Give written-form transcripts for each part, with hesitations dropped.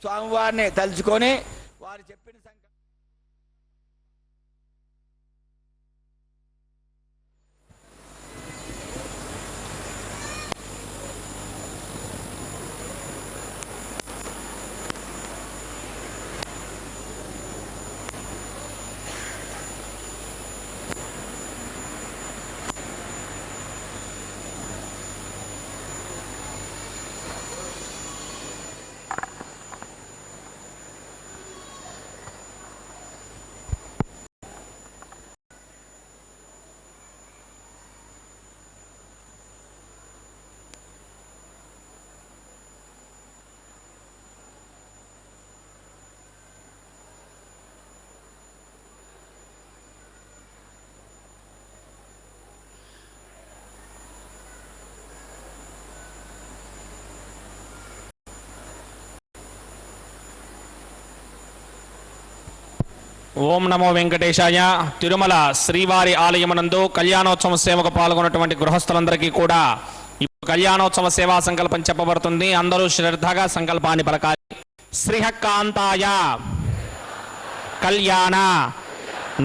స్వామివారిని తలుచుకొని వారు చెప్పిన ఓం నమో వెంకటేశాయ. తిరుమల శ్రీవారి ఆలయమునందు కళ్యాణోత్సవ సేవకు పాల్గొన్నటువంటి గృహస్థులందరికీ కూడా ఇప్పుడు కళ్యాణోత్సవ సేవా సంకల్పం చెప్పబడుతుంది. అందరూ శ్రద్ధగా సంకల్పాన్ని పలకాలి. శ్రీహకాంతాయ కళ్యాణ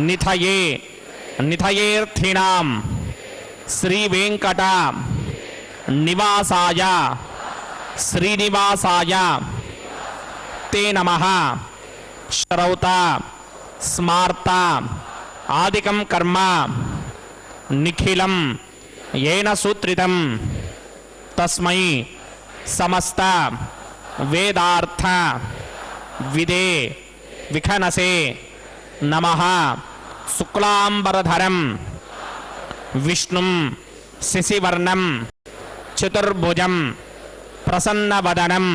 నిథయే నిథయేర్థినాం శ్రీ వెంకట నివాసాయ శ్రీనివాసాయ తే నమః. శ్రౌత స్మార్త ఆదికం కర్మ నిఖిలం ఏన సూత్రితం తస్మై సమస్త వేదార్థ విదే విఖనసే నమః. శుక్లాంబరధరం విష్ణుం శశివర్ణం చతుర్భుజం ప్రసన్నవదనం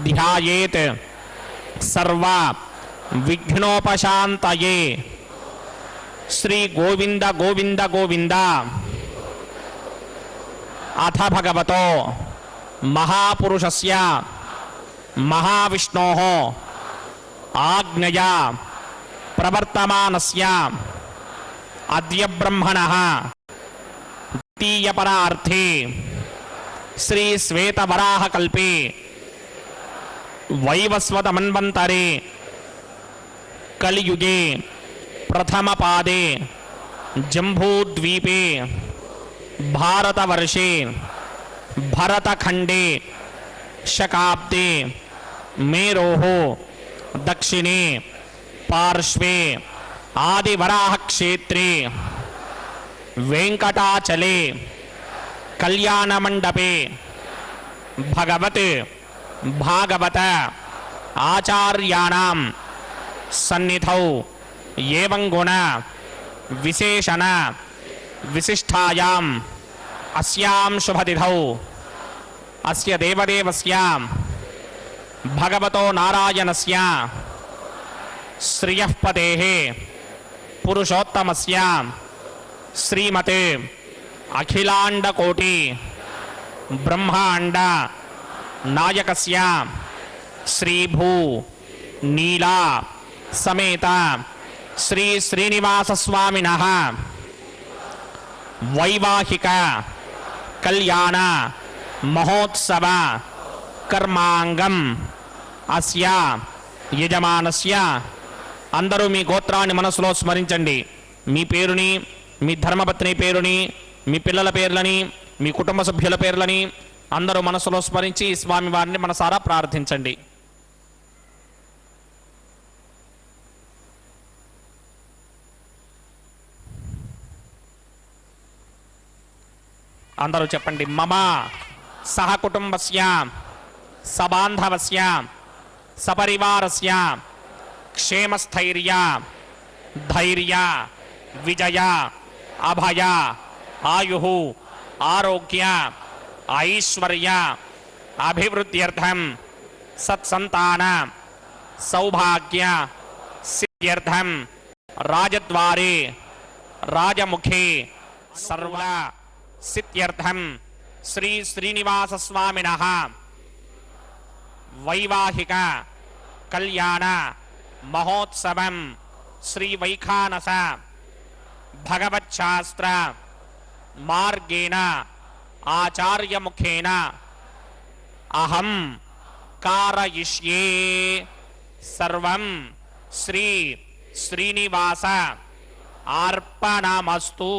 ధ్యాయేత్ సర్వ విఘ్నోపశాంతయే. శ్రీ గోవింద గోవింద గోవింద. అథ భగవతో మహాపురుషస్య మహావిష్ణోః ఆజ్ఞయా ప్రవర్తమానస్య అద్య బ్రహ్మణః ద్వితీయపరార్థే శ్రీ శ్వేతవరాహకల్పే వైవస్వతమన్వంతరే కలియుగే ప్రథమపాదే జంబూద్వీపే భారతవర్షే భరతఖండే శకాబ్దే మేరోః దక్షిణే పార్శ్వే ఆదివరాహక్షేత్రే వెంకటాచలే కళ్యాణమండపే భగవత్ భాగవత ఆచార్యాణం సన్నిధౌ ఏవం గుణ విశేషణ విశిష్టాయాం అస్యాం శుభతిథౌ అస్య దేవదేవస్య భగవతో నారాయణస్య శ్రియఃపదేః పురుషోత్తమస్య శ్రీమతే అఖిలాండకోటి బ్రహ్మాండ నాయకస్య శ్రీభూ నీలా సమేత శ్రీ శ్రీనివాస స్వామినః వైవాహిక కళ్యాణ మహోత్సవ కర్మాంగం అస్య యజమానస్య. అందరూ మీ గోత్రాన్ని మనసులో స్మరించండి. మీ పేరుని, మీ ధర్మపత్ని పేరుని, మీ పిల్లల పేర్లని, మీ కుటుంబ సభ్యుల పేర్లని అందరూ మనసులో స్మరించి స్వామివారిని మనసారా ప్రార్థించండి. అందరూ చెప్పండి. మమ సహకుటుంబస్య సబాంధవస్య సపరివారస్య క్షేమస్థైర్య ధైర్య విజయ అభయ ఆయుః ఆరోగ్య ఐశ్వర్య అభివృద్ధ్యర్థం సత్సంతాన సౌభాగ్య సిద్ధ్యర్థం రాజద్వారే రాజముఖే సర్వ సిద్ధ్యర్థం శ్రీ శ్రీనివాస స్వామినః వైవాహిక కళ్యాణ మహోత్సవం శ్రీ వైఖానస భగవచ్శాస్త్ర మార్గేణ ఆచార్యముఖేన అహం कारयिष्ये सर्वं श्री श्रीनिवास अर्पणमस्तु।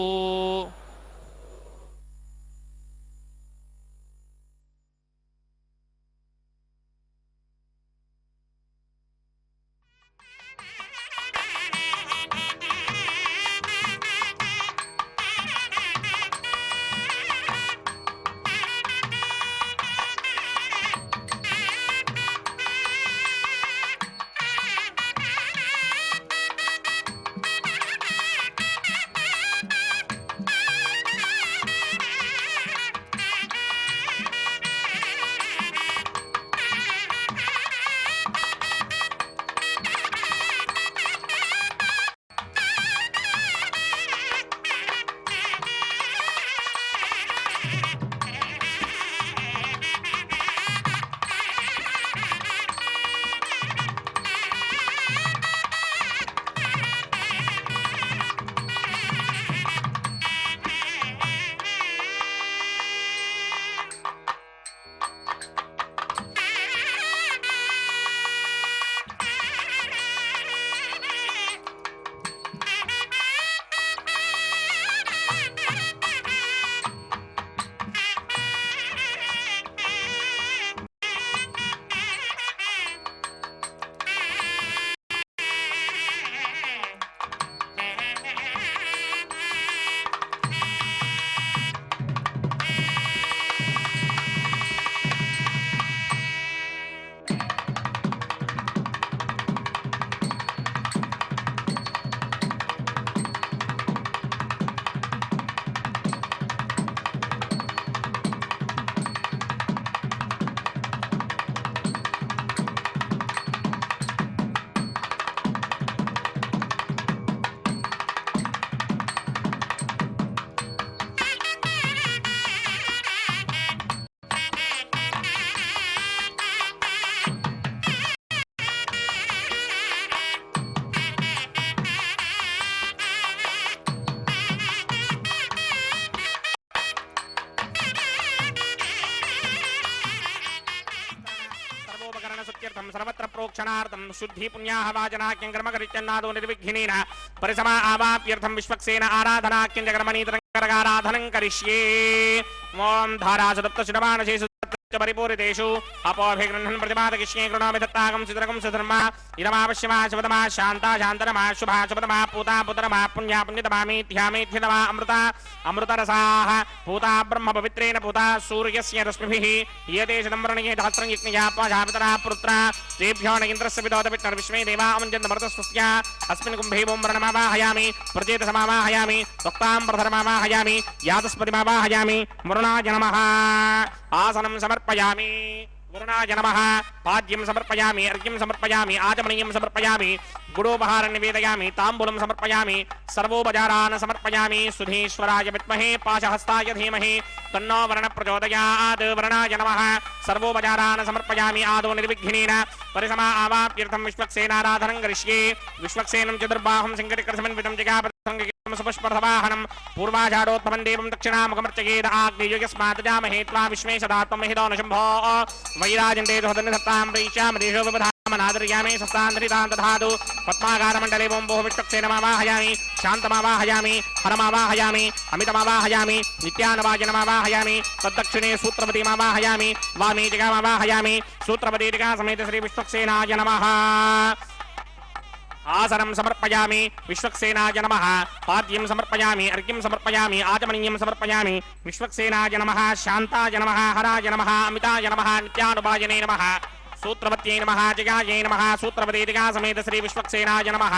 सर्वत्र प्रोक्षणार्थं शुद्धि पुण्याः वाजनाख्यं कर्मकरित्यन्नादो निर्विघ्नेन परिसमा आवाप्यर्थं विश्वक्सेन आराधनाख्यं जगर्मणीतरङ्गराराधनं करिष्ये। ओम धारासदप्तशिरमानशेषु परिपूरितेषु अपोभिगृह्णन् प्रतिपादयिष्ये कृणोमि दत्तागं सिद्धरगं सिद्धर्मा इदमावश्यमा शपथमा शान्ता शान्तरमा शुभा शपथमा पूता पुतरमा पुण्या पुण्यतमामीथ्यामीथ्यतमा अमृता अमृतरसाः पूता ब्रह्म पवित्रेण पूता सूर्यस्य रश्मिभिः यते शतम्वर्णये सहस्रं यज्ञया पाशापितरा पुत्रा तेभ्यो न इन्द्रस्य विदोदपितर्विश्वे देवा अमञ्जन्तमर्तस्वस्य अस्मिन् कुम्भे ओं वर्णमावाहयामि प्रजेतसमावाहयामि वक्तां प्रधर्मावाहयामि यातस्पतिमावाहयामि वरुणाय नमः आसनं समर्पयामि वरुणाय नमः पाद्यं समर्पयामि अर्घ्यं समर्पयामि आचमनीयं समर्पयामि गुडोपहारं निवेदयामि ताम्बूलं समर्पयामि सर्वोपचारान् समर्पयामि सुधीश्वराय विद्महे पाशहस्ताय धीमहि तन्नो वरुणः प्रचोदयात् वरुणाय नमः सर्वोपचारान् समर्पयामि आदौ निर्विघ्नेन परिसमा आवाप्यर्थं विश्वक्सेनाराधनं करिष्ये विश्वक्सेनं चतुर्बाहुं सिंहटिकरसमन्वितं जगापदं सुपुष्पर्थवाहनं पूर्वाचारोत्पमं देवं दक्षिणामुखमर्चयेद आग्नेयस्मात् जामहे त्वा विश्वेशदात्मं महितो न शम्भो वैराजन्ते सुहदन्नसत्तां प्रीष्यामदेशो विपधामनादर्यामि सस्तान्धरितां दधातु पद्माकारमण्डले ओं भोः विश्वक्सेनमावाहयामि शान्तमावाहयामि हरमावाहयामि अमितमावाहयामि नित्यानवाजनमावाहयामि तद्दक्षिणे सूत्रपतिमावाहयामि वामे जगामावाहयामि सूत्रपतिका समेत श्री विश्वक्सेनाय नमः आसनं समर्पयामि विश्वक्सेनाय नमः पाद्यं समर्पयामि अर्घ्यं समर्पयामि आचमनीयं समर्पयामि विश्वक्सेनाय नमः शान्ताय नमः हराय नमः अमिताय नमः नित्यानुभाजने नमः सूत्रवत्यै नमः जगायै नमः सूत्रवतीका समेत श्री विश्वक्सेनाय नमः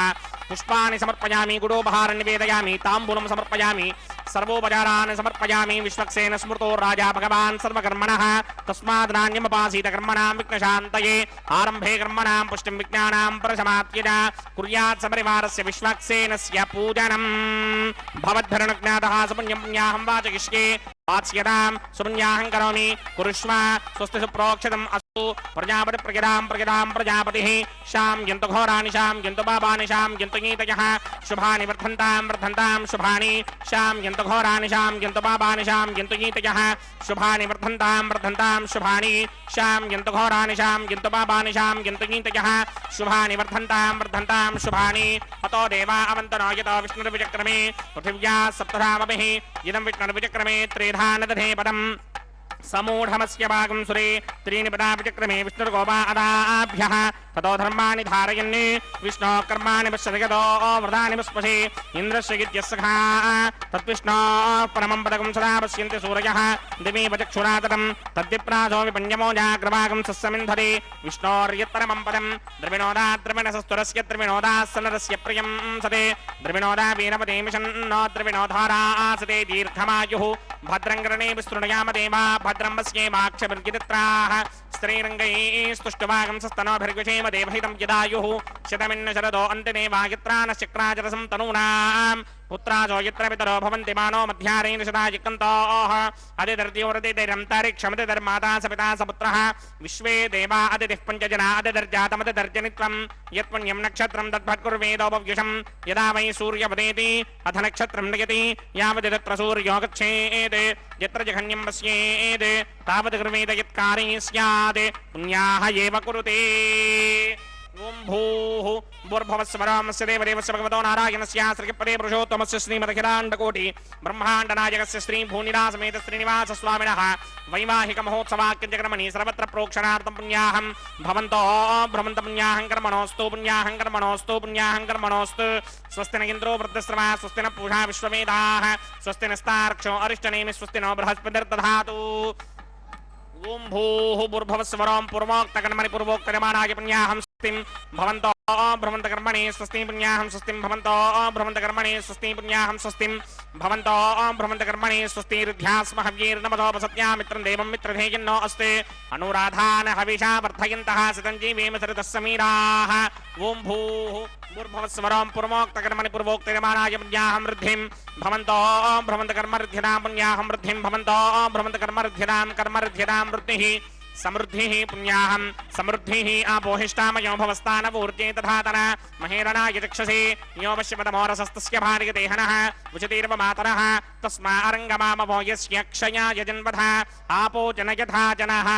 पुष्पाणि समर्पयामि गुडोपहारं निवेदयामि ताम्बूलं समर्पयामि सर्वोपचारान् समर्पयामि विश्वक्सेन स्मृतो राजा भगवान् सर्वकर्मणः तस्मात् नान्यमुपासीत कर्मणां विघ्नशान्तये आरम्भे कर्मणां पुष्टिं विज्ञानां परसमाप्त्यज कुर्यात् सपरिवारस्य विश्वक्सेनस्य पूजनं भवद्धरणज्ञातः सुपुण्यं पुण्याहं वाचयिष्ये वाच्यतां सुपुण्याहं करोमि कुरुष्व स्वस्ति सुप्रोक्षतम् प्रजापति प्रजदां प्रजापतिः शां यन्तु घोराणि शां यन्तु पापानि शां यन्तु गीतयः शुभानि वर्धन्तां शुभानि शां यन्तु घोराणि शां यन्तु पापानि शां यन्तु गीतयः शुभानि वर्धन्तां शुभानि शां यन्तु घोराणि शां यन्तु पापानि शां यन्तु गीतयः शुभानि वर्धन्तां शुभानि अतो देवा अवन्तनो यतो विष्णुर्विचक्रमे पृथिव्या सप्तधामभिः इदं विष्णुर्विचक्रमे त्रिधा नदधे पदम् समूढमस्य भागं सुरे त्रीणि पदा विचक्रमे विष्णुर्गोपा अदाभ्यः ततो धर्माणि धारयन् विष्णो कर्माणि पश्यतो व्रतानि पुष्पसे इन्द्रस्य गित्यस्सखा तद्विष्णो परमं पदकं सदा पश्यन्ति सूरयः दिवि वचक्षुरातरं तद्विप्रासो विपण्यमो जाग्रभागं सस्यमिन्धरे विष्णोर्यत्परमं पदं द्रविणोदा द्रविणसस्तुरस्य द्रविणोदासनरस्य प्रियं सते द्रविणोदा वीरपदे मिषन्नो द्रविणोधारा आसते दीर्घमायुः भद्रं गृणे विस्तृणयाम देवा भद्रं वस्येमाक्षभिर्गित्राः स्त्रीरङ्गैः स्तुष्टभागं सस्तनोभिर्विषेम देवहितं यदायुः शतमिन्न शरदो अन्तिनेवायत्रानश्चक्राजरसं तनूनाम् पुत्राजो यत्र पितरो भवन्ति मानो मध्यारेण शताजिकन्तोः अदिदर्द्योरदिदैरन्तरिक्षमदिदर्माता सपिता सपुत्रः विश्वे देवा अदितिः पञ्चजना अदिदर्जातमदिदर्जनित्वं यत्पुण्यं नक्षत्रं तद्भट्कुर्वेदोपव्युषं यदा वै सूर्यपदेति अथ नक्षत्रं नयति यावदिदत्र सूर्यो गच्छेत् यत्र जघन्यं पश्येत् तावत् कुर्वेद यत्कार्ये स्यात् पुण्याः एव कुरुते ओं भूः भूर्भुवस्वरामस्य देवदेवस्य भगवतो नारायणस्य श्रीपदे पुरुषोत्तमस्य श्रीमदखिलाण्डकोटि ब्रह्माण्डनायकस्य श्री भूनिरासमेत श्रीनिवास स्वामिनः वैवाहिक महोत्सवाक्यजक्रमणि सर्वत्र प्रोक्षणार्थं पुण्याहं भवन्तो भ्रमन्त पुण्याहं कर्मणोऽस्तु पुण्याहं कर्मणोऽस्तु पुण्याहं कर्मणोऽस्तु स्वस्ति न इन्द्रो वृद्धश्रवा स्वस्ति न पूषा विश्ववेदाः स्वस्ति नस्तार्क्ष्यो अरिष्टनेमि स्वस्ति नो बृहस्पतिर्दधातु ओं भूः भूर्भुवस्वरं पूर्वोक्तकर्मणि पूर्वोक्तयमानाय पुण्याहं स्वस्तिं भवन्तो भ्रमन्तकर्मणि स्वस्तिं पुण्याहं स्वस्तिं भवन्तो भ्रमन्तकर्मणि स्वस्तिं पुण्याहं स्वस्तिं भवन्तो भ्रमन्तकर्मणि स्वस्तिर्ध्यास्म हव्यैर्नमतोपसत्या मित्रं देवं मित्रधेयन्नो अस्ते अनुराधान् हविषा वर्धयन्तः सतञ्जीवेम सरितः समीराः ओं भूः भूर्भुवस्वरं पूर्वोक्तकर्मणि पूर्वोक्तयमानाय पुण्याहं वृद्धिं भवन्तो भ्रमन्तकर्मऋद्ध्यतां पुण्याहं वृद्धिं भवन्तो भ्रमन्तकर्मऋद्ध्यतां कर्मऋद्ध्यतां वृद्धिः समृद्धिः पुण्याहं समृद्धिः आपोहिष्टामयो भवस्तानवूर्जे तथातन महेरणाय चक्षसे यो वश्यपदमोरसस्तस्य भार्यतेहनः उचतीर्वमातरः तस्मा अरङ्गमामवो यस्य क्षयाय जन्मथ आपो जन यथा जनः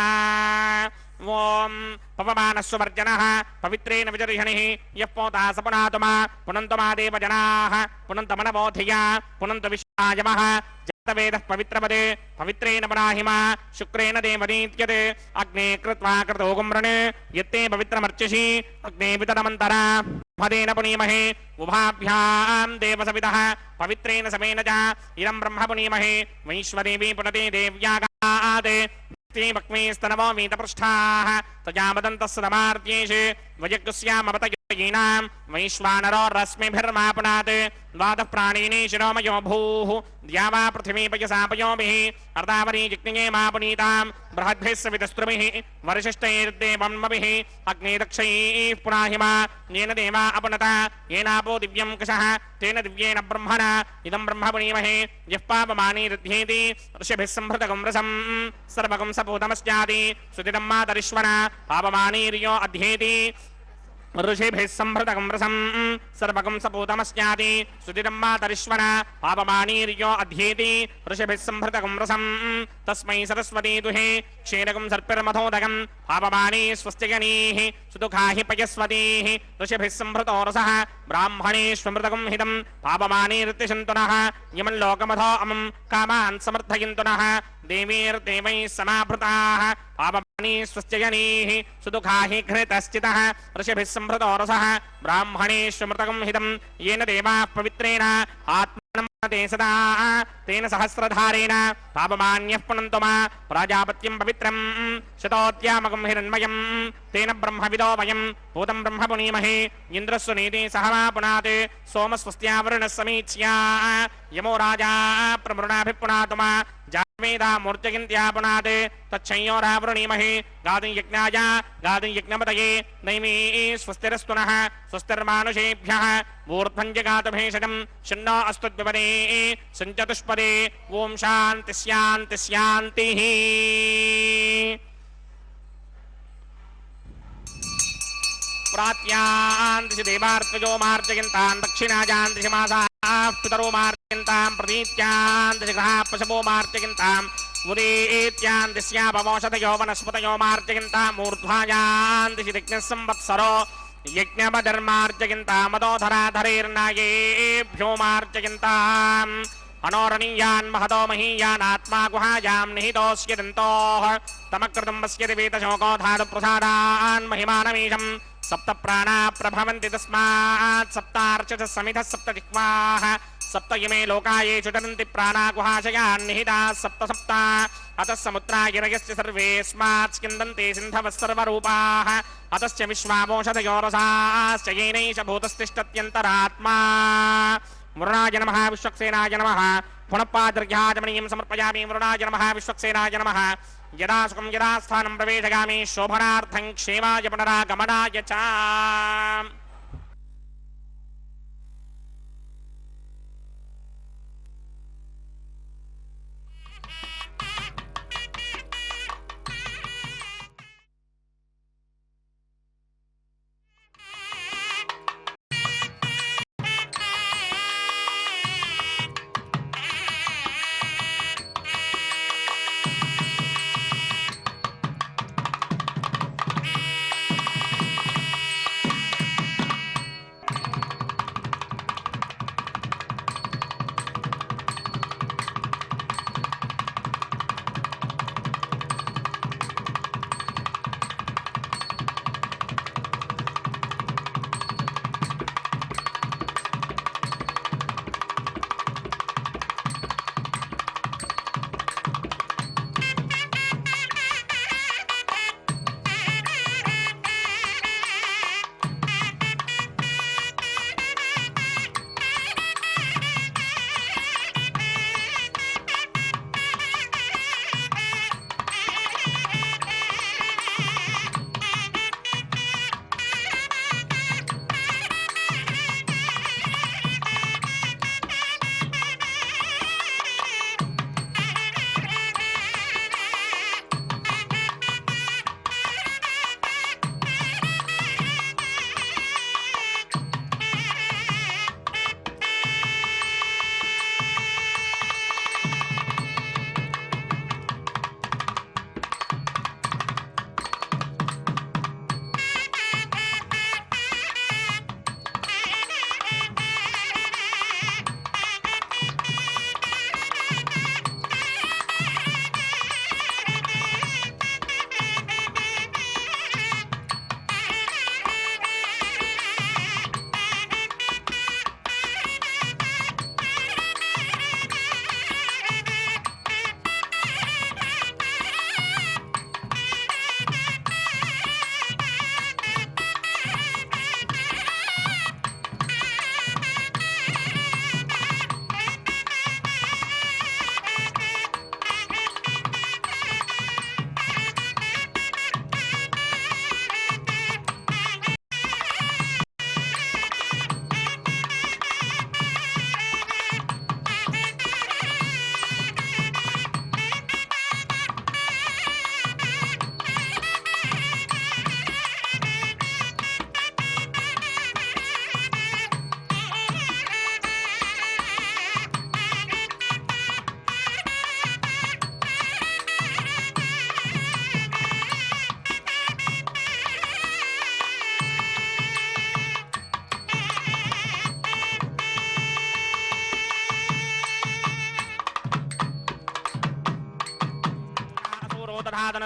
ओं पवमानस्वर्जनः पवित्रेण विजर्षणिः यः पोता स पुनातुमा पुनन्तुमा देवजनाः पुनन्तमनबोधिया पुनन्त विश्वायमः वेदः पवित्रपदे पवित्रेण पराहिमा शुक्रेण देवदीत्यते अग्ने कृत्वा कृतो गुम्रणे यत्ते पवित्रमर्चिषि अग्ने वितरमन्तरा पदेन पुनीमहे उभाभ्यां देवसवितः पवित्रेण समेन च इदं ब्रह्म पुनीमहे वैश्वदेवी पुनते देव्यागाते भक्मेस्तनवो वीतपृष्ठाः तजा वदन्तस्सदमार्त्येषु वयज्ञस्यामवतयीनां वैश्वानरो रश्मिभिर्मापुनात् द्वादः प्राणिने शिरोमयो भूः द्यावा पृथिवी पयसापयोभिः अर्धावरी जिज्ञे मापुनीतां बृहद्भिः सवितस्त्रुभिः वरिशिष्टैर्देवन्मभिः अग्ने दक्षैः पुनाहिमा येन देवा अपनता येनापो दिव्यं कषः तेन दिव्येन ब्रह्मणा इदं ब्रह्म पुनीमहे यः पापमानी ऋध्येति ऋषिभिः संहृतकं रसं सर्वकं सपूतमस्यादि सुदिदं मातरिश्वना पापमानीर्यो अध्येति ऋषिभिः संहृतकं रसं सर्वकं सपूतमस्यादि सुदिदं मातरिश्वना पापमानीर्यो अध्येति ऋषिभिः संहृतकं रसं तस्मै सरस्वती दुहे क्षेरकं सर्पिर्मथोदकं पापमानी स्वस्तिगणीः सुदुःखा हि पयस्वतीः ऋषिभिः संहृतो रसः ब्राह्मणेष्वमृतकं हितं पापमानीर्तिशन्तुनः यमल्लोकमथो अमं कामान् समर्थयन्तु नः देवीर्देवैः समाभृताः पापमानी स्वस्तिगणीः सुदुःखा हि घृतश्चितः ऋषिभिः संहृतो रसः ब्राह्मणेष्वमृतकं हितं येन देवाः पवित्रेण आत्मनं ते सदा तेन सहस्रधारेण पापमान्यः पुनन्तु मा प्राजापत्यं पवित्रं शतोत्यामकं हिरण्मयं तेन ब्रह्मविदो वयं भूतं ब्रह्म पुनीमहे इन्द्रस्य नीति सह वा पुनात् सोमस्वस्त्यावरुणः समीच्या यमो राजा प्रमृणाभिः पुनातु मा जावेदा मूर्जयन्त्यापुनात् तच्छंयोरावृणीमहे गातुं यज्ञाय गातुं यज्ञपतये नैमी स्वस्तिरस्तु नः स्वस्तिर्मानुषेभ्यः ऊर्ध्वं जगातु भेषजं शन्नो अस्तु द्विपदे सञ्चतुष्पदे ओं शान्ति शान्ति शान्तिः प्रात्यान् दिशि देवार्त्वजो मार्जयन्तान् दक्षिणायान् दिशि मासाः पितरो मार्जयन्ताम् प्रतीत्यान् दिशि ग्रहाः पशवो मार्जयन्ताम् उदेत्यान् दिश्यापमोषधयो वनस्पतयो मार्जयन्ताम् ऊर्ध्वायान् दिशि दिग्नः संवत्सरो यज्ञपधर्मार्जयन्ताम् मदोधराधरेर्नायेभ्यो मार्जयन्ताम् अनोरणीयान् महतो महीयान् आत्मा गुहायाम् निहितोऽस्य दन्तोः तमकृतम् पश्यति वेतशोको धातु प्रसादान् महिमानमीशम् सप्त प्राणा प्रभवन्ति तस्मात् सप्तार्चः समिधः सप्त जिह्वाः सप्त इमे लोकायेषु चरन्ति प्राणा गुहाशयान् निहिताः सप्त सप्त अतः समुद्रा गिरयस्य सर्वेऽस्मात् स्यन्दन्ते सिन्धवः सर्वरूपाः अतश्च विश्वामोषधयो रसाश्च येनैष भूतस्तिष्ठत्यन्तरात्मा वरुणाय नमः विश्वक्सेनाय नमः पुनःपादर्घ्याजमनीयं समर्पयामि वरुणाय नमः विश्वक्सेनाय नमः यदा सुखं यदा स्थानं प्रवेशयामि शोभनार्थं क्षेमाय पुनरागमनाय च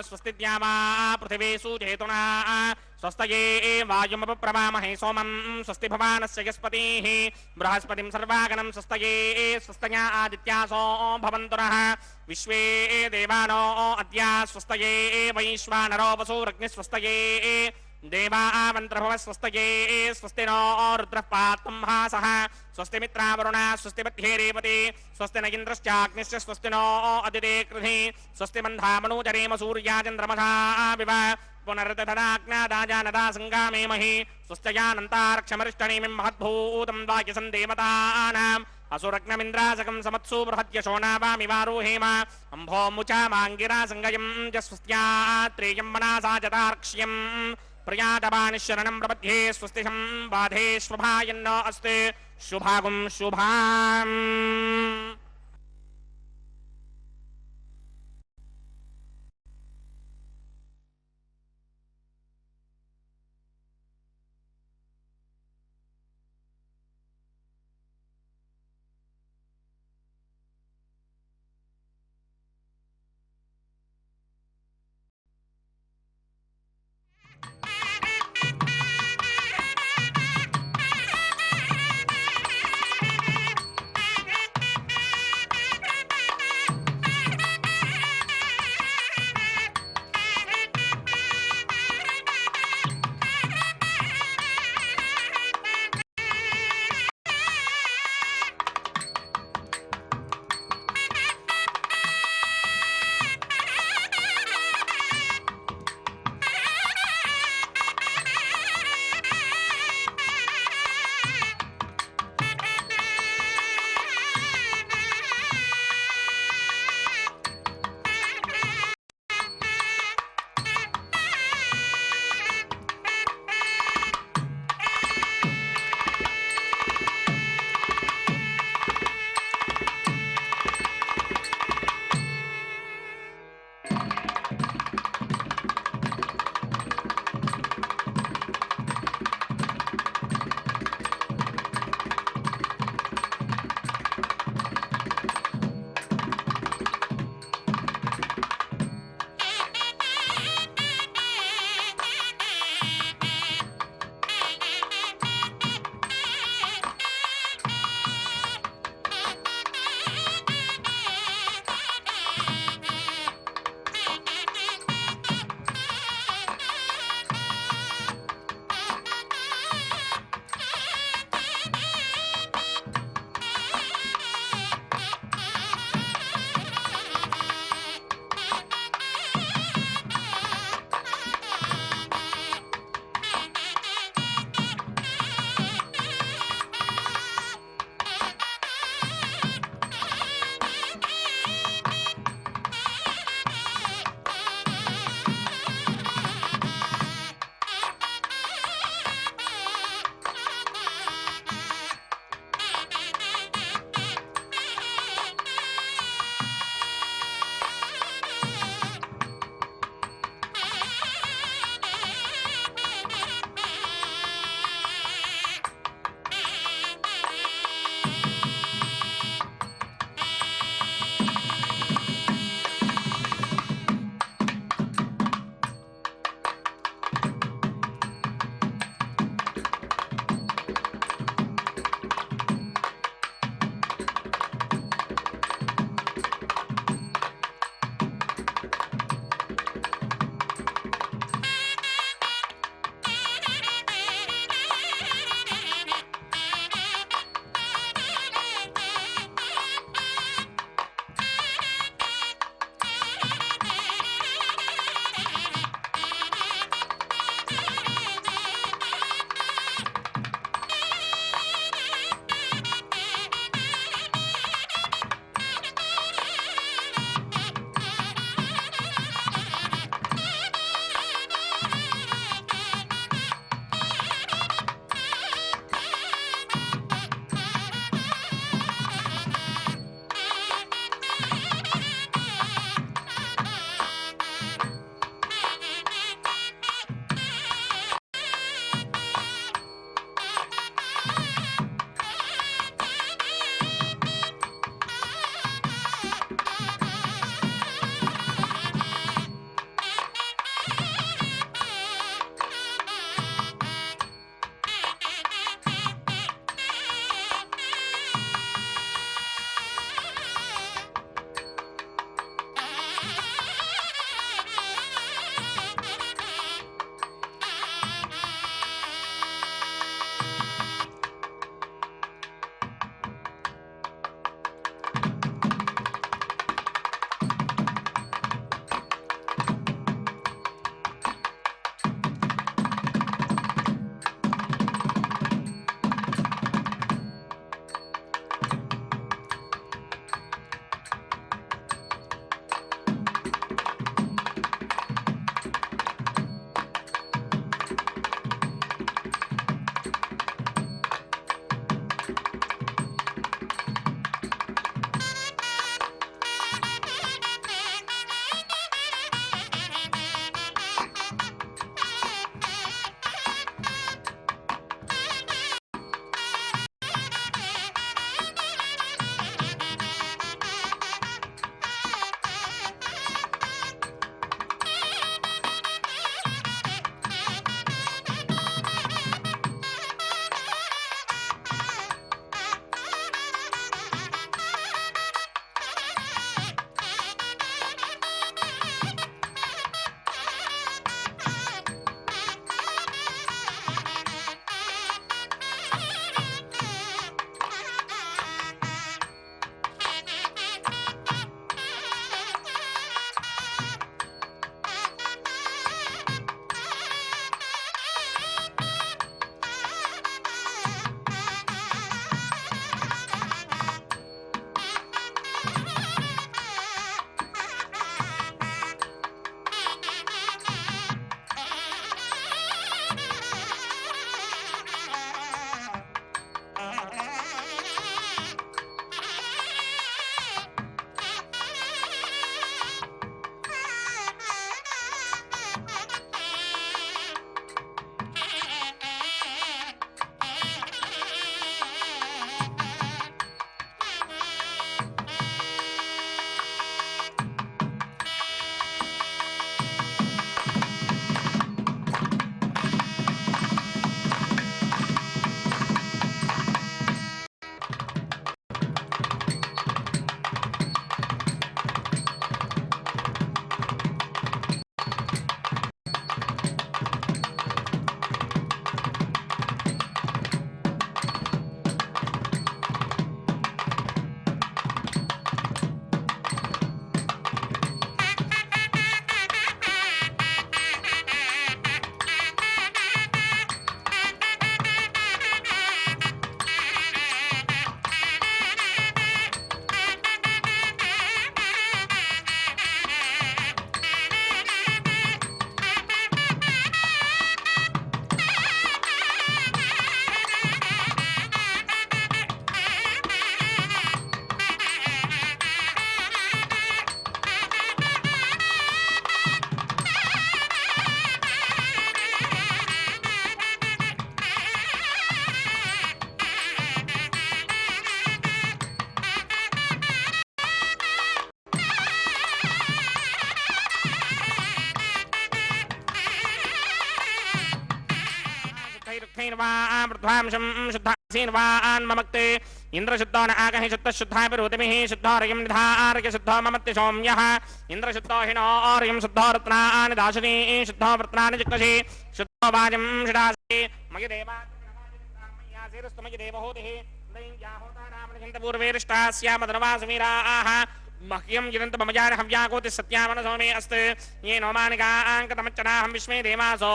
स्वस्तिद्यामा पृथिवीषु जेतुना स्वस्तये वायुमपप्रवामहे सोमं स्वस्ति भवानस्य यस्पतिः बृहस्पतिं सर्वागणं स्वस्तये स्वस्तया आदित्यासो भवन्तु नः विश्वे देवानो अद्य स्वस्तये वैश्वानरो वसुरग्निस्वस्तये देवामन्त्रभव स्वस्तये स्वस्ति नो रुद्रः पात्तं हासः स्वस्ति मित्रावरुणा स्वस्ति मध्ये रेवती स्वस्ति न इन्द्रश्चाग्निश्च स्वस्ति नो अदिते कृधि स्वस्ति मन्धामनूजरेम सूर्याचन्द्रमसा विव पुनर्दधनाग्नादाजानदा सङ्गामेमहि स्वस्त्ययानन्तारक्षमरिष्टनेमिं महद्भूतं वाक्यसं देवतानाम् असुरग्नमिन्द्रासकं समत्सु बृहद्यशोणावामिवारोहेम अम्भोमुचा माङ्गिरा सङ्गयं च स्वस्त्यात्रेयं मनासा जतार्क्ष्यम् ప్రియాతమాని శరణం ప్రపద్యే స్వస్తి సంబాధే శుభాయన్నో అస్తే శుభాగం శుభాం. वृद्धांशं शुद्धासीन्वान् ममक्ते इन्द्रशुद्धो न आगहि शुद्धशुद्धाभिरुतिमिः शुद्धोर्यं निधार्य शुद्धो ममत्ति सौम्यः इन्द्रशुद्धो हिनोर्यं शुद्धो रत्नानि दाशनी शुद्धो वृत्नानि जिक्तसि शुद्धो वाजं षडासि मयि देवामयि देवहूतिः पूर्वेरिष्टास्यामधनवासमीराः मह्यं जिदन्त ममजार हव्याकोति सत्यामनसो मे अस्त ये नो मानिकाङ्कतमच्चनाहं विश्वे देवासो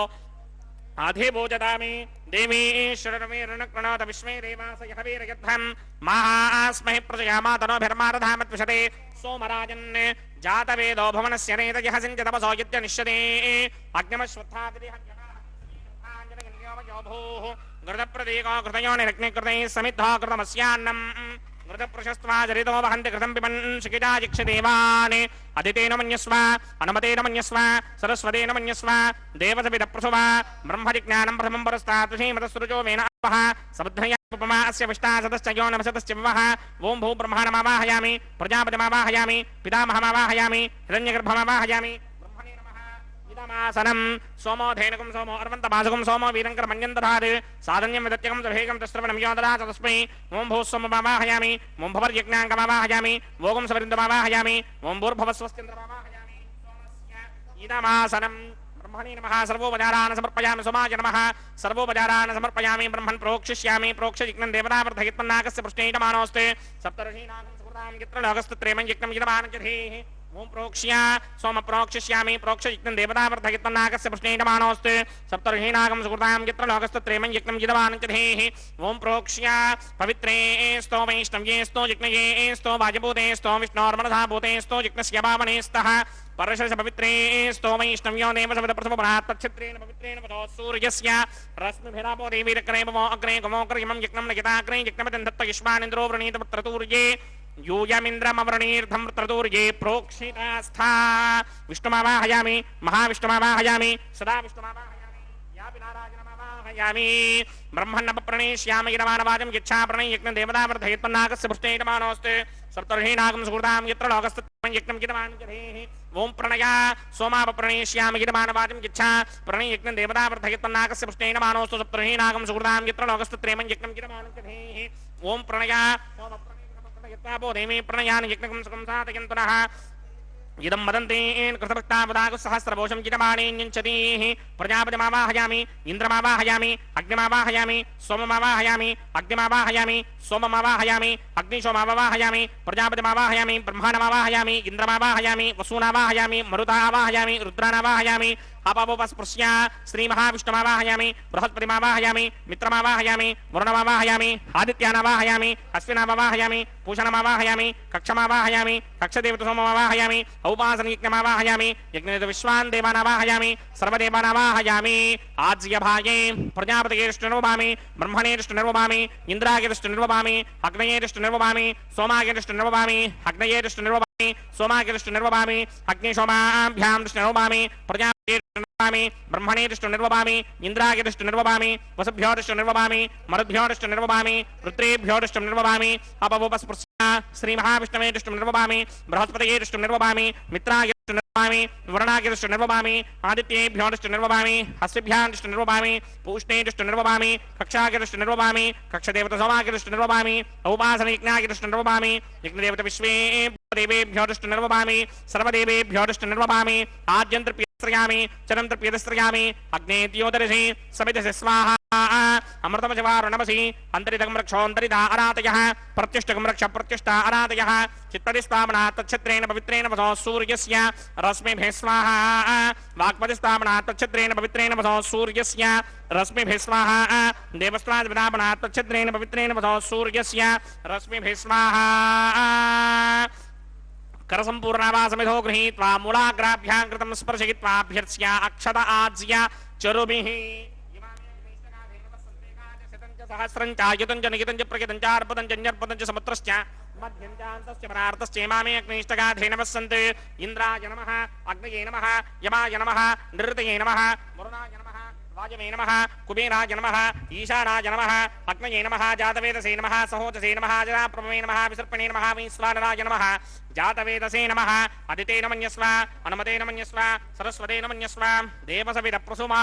अधिभोजतामि देवी शरणमेरणकृणोत विश्वे देवास यः वीरयद्धं महास्महि प्रजया मातनोभिर्मारधामत्विषते सोमराजन् जातवेदो भुवनस्य नेतयः सिञ्चतपसो यत्यनिष्यते अग्निमश्वत्थादिभिः घृतप्रतीको घृतयो निरग्निकृतैः समिद्धो कृतमस्यान्नम् घृतप्रशस्त्वा जरितो वहन्ति घृतं पिबन् शिखिजा जिक्षदेवान् अदितेन मन्यस्व अनुमतेन मन्यस्व सरस्वतेन मन्यस्व देवसविदप्रसुव ब्रह्मजिज्ञानं प्रथमं परस्तात् श्रीमतसृजो वेन अपः समुद्धया उपमा अस्य विष्टा सदश्च यो नमसतश्च विवः ॐ भू ब्रह्माणमावाहयामि प्रजापतिमावाहयामि पितामहमावाहयामि हिरण्यगर्भमावाहयामि ब्रह्मणे नमः इदमासनं सोमो धेनुकं सोमो अर्वन्तभासुकं सोमो वीरङ्करमन्यन्तधात् साधन्यं विदत्यकं सभेगं तस्रवणं योददात तस्मै ॐ भूस्वममावाहयामि ॐ भवर्यज्ञाङ्कमावाहयामि वोगं सवरिन्दमावाहयामि ॐ भूर्भवस्वस्तिन्द्रमावाहयामि इदमासनं ब्रह्मणे नमः सर्वोपचारान् समर्पयामि सोमाय नमः सर्वोपचारान् समर्पयामि ब्रह्मन् प्रोक्षिष्यामि प्रोक्षजिग्नं देवतावर्धयित्वन्नाकस्य पृष्ठेयमानोऽस्ते सप्तर्षीणागं सुकृतां यत्र लोकस्तत्रयमं यज्ञं यजमानजधेः ओम प्रोक्ष्या सोम प्रोक्षिष्यामि प्रोक्षजिग्नं देवतावर्धयित्वन्नाकस्य पृष्ठेयमानोऽस्ते सप्तर्षीणागं सुकृतां यत्र लोकस्तत्रयमं यज्ञं यजमानजधेः ओम प्रोक्ष्या पवित्रे स्तो वैष्णव्ये स्तो जिग्नये स्तो वाजभूते स्तो विष्णोर्मनसा भूते स्तो जिग्नस्य पावने स्तः परशस पवित्रे स्तो वैष्णव्यो देवसविदप्रसवपरात् तच्छित्रेण पवित्रेण वधो सूर्यस्य रश्मिभिरापो देवीरक्रैमो अग्रे गमोग्रयमं यज्ञं नयिताग्रे यज्ञमदन्धत्त युष्मानिन्द्रो वृणीतपुत्रतूर्ये यूयमिन्द्रमवृणीर्धं वृत्रतूर्ये प्रोक्षितास्था विष्णुमावाहयामि महाविष्णुमावाहयामि सदा विष्णुमावाहयामि यापि नारायणमावाहयामि ब्रह्मण्णप्रणेष्यामि यजमानवाचं यच्छा प्रणय यज्ञं देवतावर्धयित्वन्नाकस्य पृष्ठेयमानोऽस्ते सप्तर्षीणागं सुकृतां यत्र लोकस्तत्रयं यज्ञं यजमानजधेः ओम प्रणया सोमापप्रणेष्यामि यजमानवाचं यच्छा प्रणय यज्ञं देवतावर्धयित्वन्नाकस्य पृष्ठेयमानोऽस्तु सप्तर्षीणागं सुकृतां यत्र लोकस्तत्रयं यज्ञं यजमानजधेः ओम प्रणया यत्तापो देवी प्रणयान यज्ञकं सुखं साधयन्तुनः इदं मदन्तेन कृतभक्तावदागुसहस्रभूषं यजमानेन्यञ्चतीः प्रजापतिमावाहयामि इन्द्रमावाहयामि अग्निमावाहयामि सोममावाहयामि अग्निमावाहयामि सोममावाहयामि अग्निशोमावाहयामि प्रजापतिमावाहयामि ब्रह्माणमावाहयामि इन्द्रमावाहयामि वसूनावाहयामि मरुतावाहयामि रुद्रानावाहयामि अपापोपस्पृश्य श्रीमहाविष्णुमावाहयामि बृहस्पतिमावाहयामि मित्रमावाहयामि वरुणमावाहयामि आदित्यानावाहयामि अश्विनामावाहयामि पूषणमावाहयामि कक्षमावाहयामि कक्षदेवतसोममावाहयामि औपासनयज्ञमावाहयामि यज्ञविश्वान् देवानावाहयामि सर्वदेवानावाहयामि आज्यभागे प्रजापतिर्ष्टनिर्वभामि ब्रह्मणेर्ष्टनिर्वभामि इन्द्रागिर्ष्टनिर्वभामि अग्नयेर्ष्टनिर्वभामि सोमागिर्ष्टनिर्वभामि अग्नयेर्ष्टनिर्वभामि सोमागिर्ष्टनिर्वभामि अग्निशोमाभ्यां दृष्टनिर्वभामि प्रजापतिर्ष्टनिर्वभामि ब्रह्मणेर्ष्टनिर्वभामि इन्द्रागिर्ष्टनिर्वभामि वसुभ्योर्ष्टनिर्वभामि मरुद्भ्योर्ष्टनिर्वभामि रुद्रेभ्योर्ष्टनिर्वभामि अपवोपस्पृश्य श्रीमहाविष्णवेर्ष्टनिर्वभामि बृहस्पतयेर्ष्टनिर्वभामि मित्रागिर्ष्टनिर्वभामि वरुणागिर्ष्टनिर्वभामि आदित्येभ्योर्ष्टनिर्वभामि हस्तिभ्यार्ष्टनिर्वभामि पूष्णेर्ष्टनिर्वभामि कक्षागिर्ष्टनिर्वभामि कक्षदेवतसोमागिर्ष्टनिर्वभामि औपासनयज्ञागिर्ष्टनिर्वभामि यज्ञदेवतविश्वे देवेभ्योर्ष्टनिर्वभामि सर्वदेवेभ्योर्ष्टनिर्वभामि आद्यन्त्रप्यस्त्रयामि चरन्त्रप्यस्त्रयामि अग्नेत्योदर्शि सविदसि स्वाहा अमृतमशिवारुणमसि अन्तरितकं रक्षोऽन्तरिता अरातयः प्रत्युष्टकं रक्ष प्रत्युष्टा अरातयः चित्तदिस्तामना तच्छत्रेण पवित्रेण वसो सूर्यस्य रश्मिभिः स्वाहा वाक्पतिस्तामना तच्छत्रेण पवित्रेण वसो सूर्यस्य रश्मिभिः स्वाहा देवस्त्वादिविदापना तच्छत्रेण पवित्रेण वसो सूर्यस्य रश्मिभिः स्वाहा करसम्पूर्णावासमिधो गृहीत्वा मूलाग्राभ्यां कृतं स्पर्शयित्वाभ्यर्च्य अक्षत आज्य चरुभिः सहस्रं चायुतं च निहितं च प्रकितं च अर्पतं च न्यर्पतं च समुत्रश्च मध्यं च अन्तश्च परार्थश्च इमामे अग्निष्टगाधेनवः सन्ति इन्द्राय नमः अग्नये नमः यमाय नमः निरृतये नमः वरुणाय नमः वाजवे नमः कुबेराय नमः ईशानाय नमः अग्नये नमः जातवेदसे नमः सहोजसे नमः जराप्रभवे नमः विसर्पणे नमः वैश्वानराय नमः जातवेदसे नमः अदिते नमन्यस्व अनुमते नमन्यस्व सरस्वते नमन्यस्व देवसविदप्रसुमा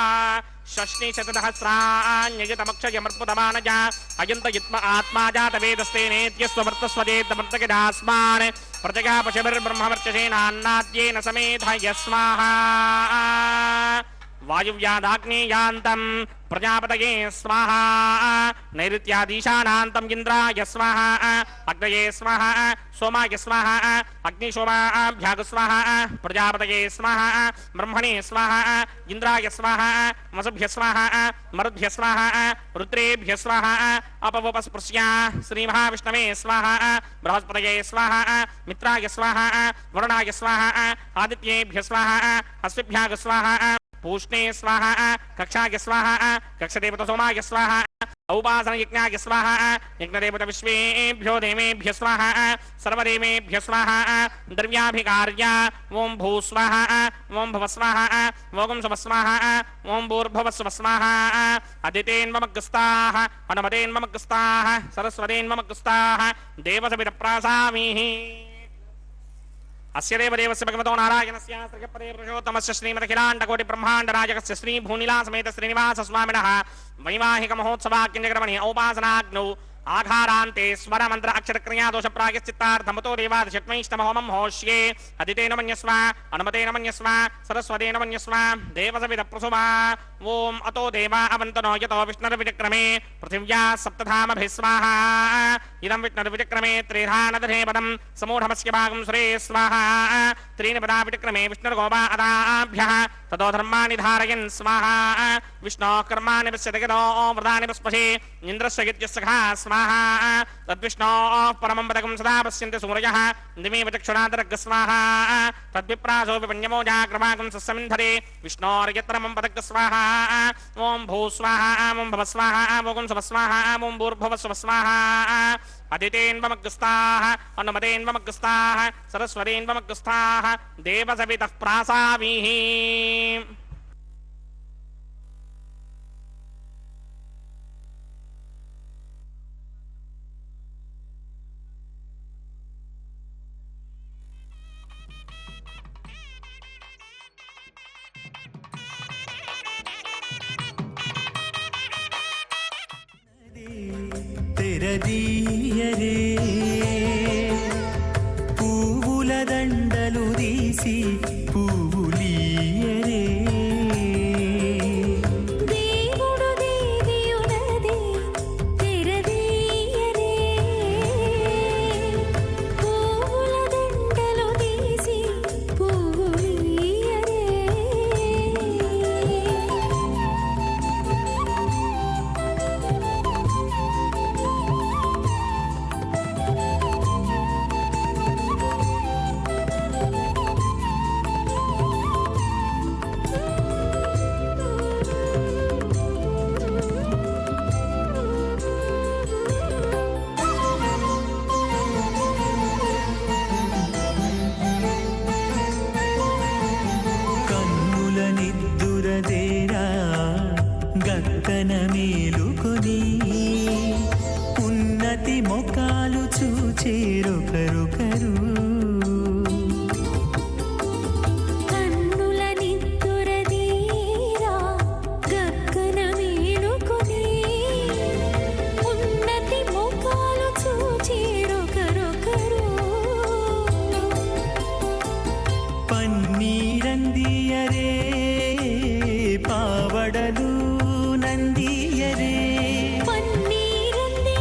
षष्ठी शतसहस्राण्यजतमक्षयमर्पुतमानज अयन्तयुत्म आत्मा जातवेदस्ते नेत्यस्ववर्तस्वदेतमर्तकदास्मान् प्रजगा पशुभिर्ब्रह्मवर्चसेनान्नाद्येन समेधाय स्वाहा वायुव्यादाग्नेयान्तं प्रजापतये स्वाहा नैऋत्यादीशानान्तं इन्द्राय स्वाहा अग्नये स्वाहा सोमाय स्वाहा अग्निशोमाभ्याग स्वाहा प्रजापतये स्वाहा ब्रह्मणे स्वाहा इन्द्राय स्वाहा वसुभ्य स्वाहा मरुद्भ्य स्वाहा रुद्रेभ्य स्वाहा अपवपस्पृश्या श्रीमहाविष्णवे स्वाहा बृहस्पतये स्वाहा मित्राय स्वाहा वरुणाय स्वाहा आदित्येभ्य स्वाहा अश्विभ्याग स्वाहा पूष्णे स्वाहा कक्षाय स्वाहा कक्षदेवत सोमाय स्वाहा औपासन यज्ञाय स्वाहा यज्ञदेवत विश्वेभ्यो देवेभ्य स्वाहा सर्वदेवेभ्य स्वाहा द्रव्याभिकार्या ओं भू स्वाहा ओं भव स्वाहा ओं सुभ स्वाहा ओं भूर्भुव स्व स्वाहा अदितेन्ममग्रस्ताः अनुमतेन्ममग्रस्ताः सरस्वतेन्ममग्रस्ताः देवसविदप्रासामीः अस्य देवदेवस्य भगवतो नारायणस्य श्रीपदे पुरुषोत्तमस्य श्रीमदखिलाण्डकोटिब्रह्माण्डनायकस्य श्रीभूनिलासमेत श्रीनिवास स्वामिनः वैवाहिक महोत्सवाख्यक्रमणे औपासनाग्नौ आघारान्ते स्वर मंत्र अक्षर क्रिया दोष प्रायश्चित्तार्थमतो देवादशत्मैष्टमहोमं होष्ये अदितेन मन्यस्व अनुमतेन मन्यस्व सरस्वतेन मन्यस्व देवसविदप्रसुमा ओम अतो देवा अवन्तनो यतो विष्णुर्विचक्रमे पृथिव्या सप्तधामभिः स्वाहा इदं विष्णुर्विचक्रमे त्रिधानदधेपदं समूढमस्य भागं सुरे स्वाहा त्रीणि पदा विचक्रमे विष्णुर्गोपा अदाभ्यः ततो धर्माणि धारयन् स्वाहा विष्णोः कर्माणि पश्यति व्रतानि पुष्पशे इन्द्रस्य यज्ञस्य खा स्वाहा तद्विष्णोः परमं पदकं सदा पश्यन्ति सूरयः दिमेव चक्षुरादरग् स्वाहा तद्विप्रासो विपन्यमो जाग्रवाकं सस्यमिन्धरे विष्णोर्यत्रमं पदग् स्वाहा ओं भू स्वाहा ओं भव स्वाहा ओं सुभ स्वाहा ओं भूर्भुव स्व स्वाहा अदितेन्वमग्रस्ताः अनुमतेन्वमग्रस्ताः सरस्वतेन्वमग्रस्ताः देवसवितः प्रासामीः తెరదీయరే పువ్వుల దండలు తీసి పువ్వులీయరే దేవుడు దేవియునది తెరదీయరే పువ్వుల దండలు తీసి పువ్వులీయరే కన్నుల నిద్దురదేరా గక్కన మేలుకొని ఉన్నతి మొకాలు చూచేరొకరొకరు కన్నుల నిద్దురదీరా గక్కన మేలుకొని ఉన్నతి ముఖాలు చూచేరొకరొకరు పన్నీరందియరే పావడలు నందియరే పన్నీరందియరే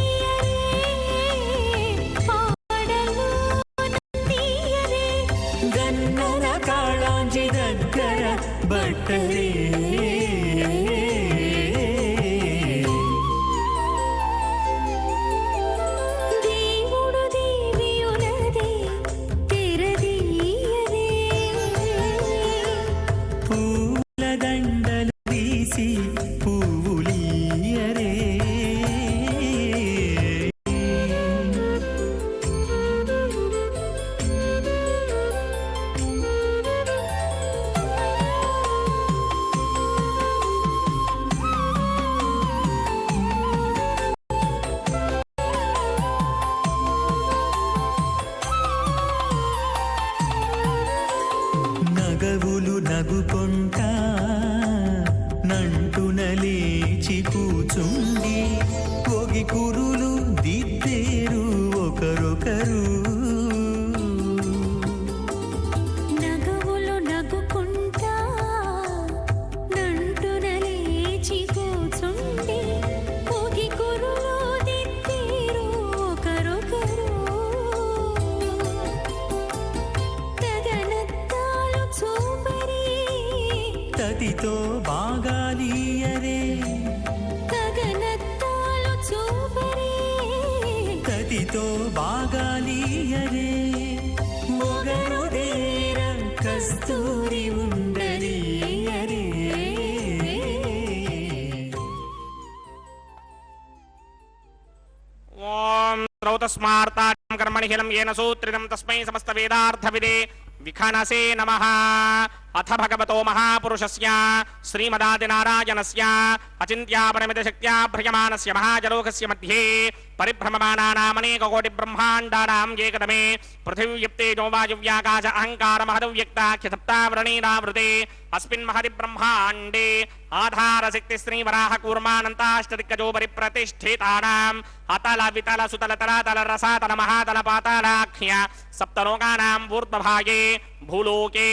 పాడలు నందియరే గన్నర కాళాంజి దగ్గర బట్టలే దేవుడు దేవియునది తెరదీయరే పూల దండలు తీసి పువ్వులీయరే నగవులు నగుకొంటా నంటున లేచి కూచుండి ఒగి కురులు దిద్దేరు ఒకరొకరు నగవులు నగుకుంటా నంటున లేచి కూచుండి పోగి కురులు దిద్దేరు ఒకరొకరు గగనత్తాలు చూపరి తదితో బాగాలియరే గగనత్తాలు చూపరి తదితో బాగాలియరే మొగరుదేర కస్తూరి ఉండలియరే ఓం శ్రౌతస్మార్తాం కర్మణిహిలం येन सूत्रितं तस्मै समस्तवेदार्थविदे विखनसे नमः। अथ भगवतो महापुरुषस्य श्रीमदादिनारायणस्य अचिन्त्यापरिमितशक्त्या भ्रयमानस्य महाजलोकस्य मध्ये परिभ्रममानानामनेककोटिब्रह्माण्डानां एकदमे पृथिव्युप्तेजो वायुव्याकाश अहङ्कारमहदव्यक्ताख्यसप्तावरणेनावृते अस्मिन् महदिब्रह्माण्डे आधारशक्ति श्रीवराहकूर्मानन्ताष्टदिक्कजो परिप्रतिष्ठितानाम् अतल वितल सुतल तलातल रसातल महातल पातालाख्य सप्तलोकानां ऊर्ध्वभागे भूलोके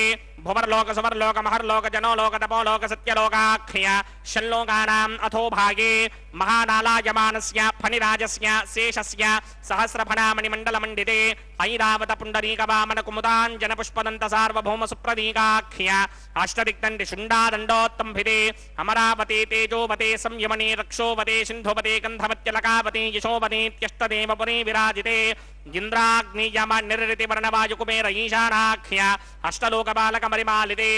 भुवर्लोक सुवर्लोक महर्लोक जनोलोक तपोलोक सत्यलोकाख्य षल्लोकानाम् अथो भागे महानालायमानस्य फणिराजस्य शेषस्य सहस्रफणामणिमण्डलमण्डिते ऐरावत पुण्डरीकवामन कुमुदाञ्जन पुष्पदन्त सार्वभौम सुप्रदीकाख्य अष्टदिक्दण्डि शुण्डादण्डोत्तम्भिते अमरावते तेजोवते संयमने रक्षोवते सिन्धुवते गन्धवत्यलकावते यशोवतीत्यष्टदेवपुरे विराजिते इन्द्राग्नियम निर्ऋति वर्णवायुकुमेर ईशानाख्य अष्टलोकबालकमरिमालिते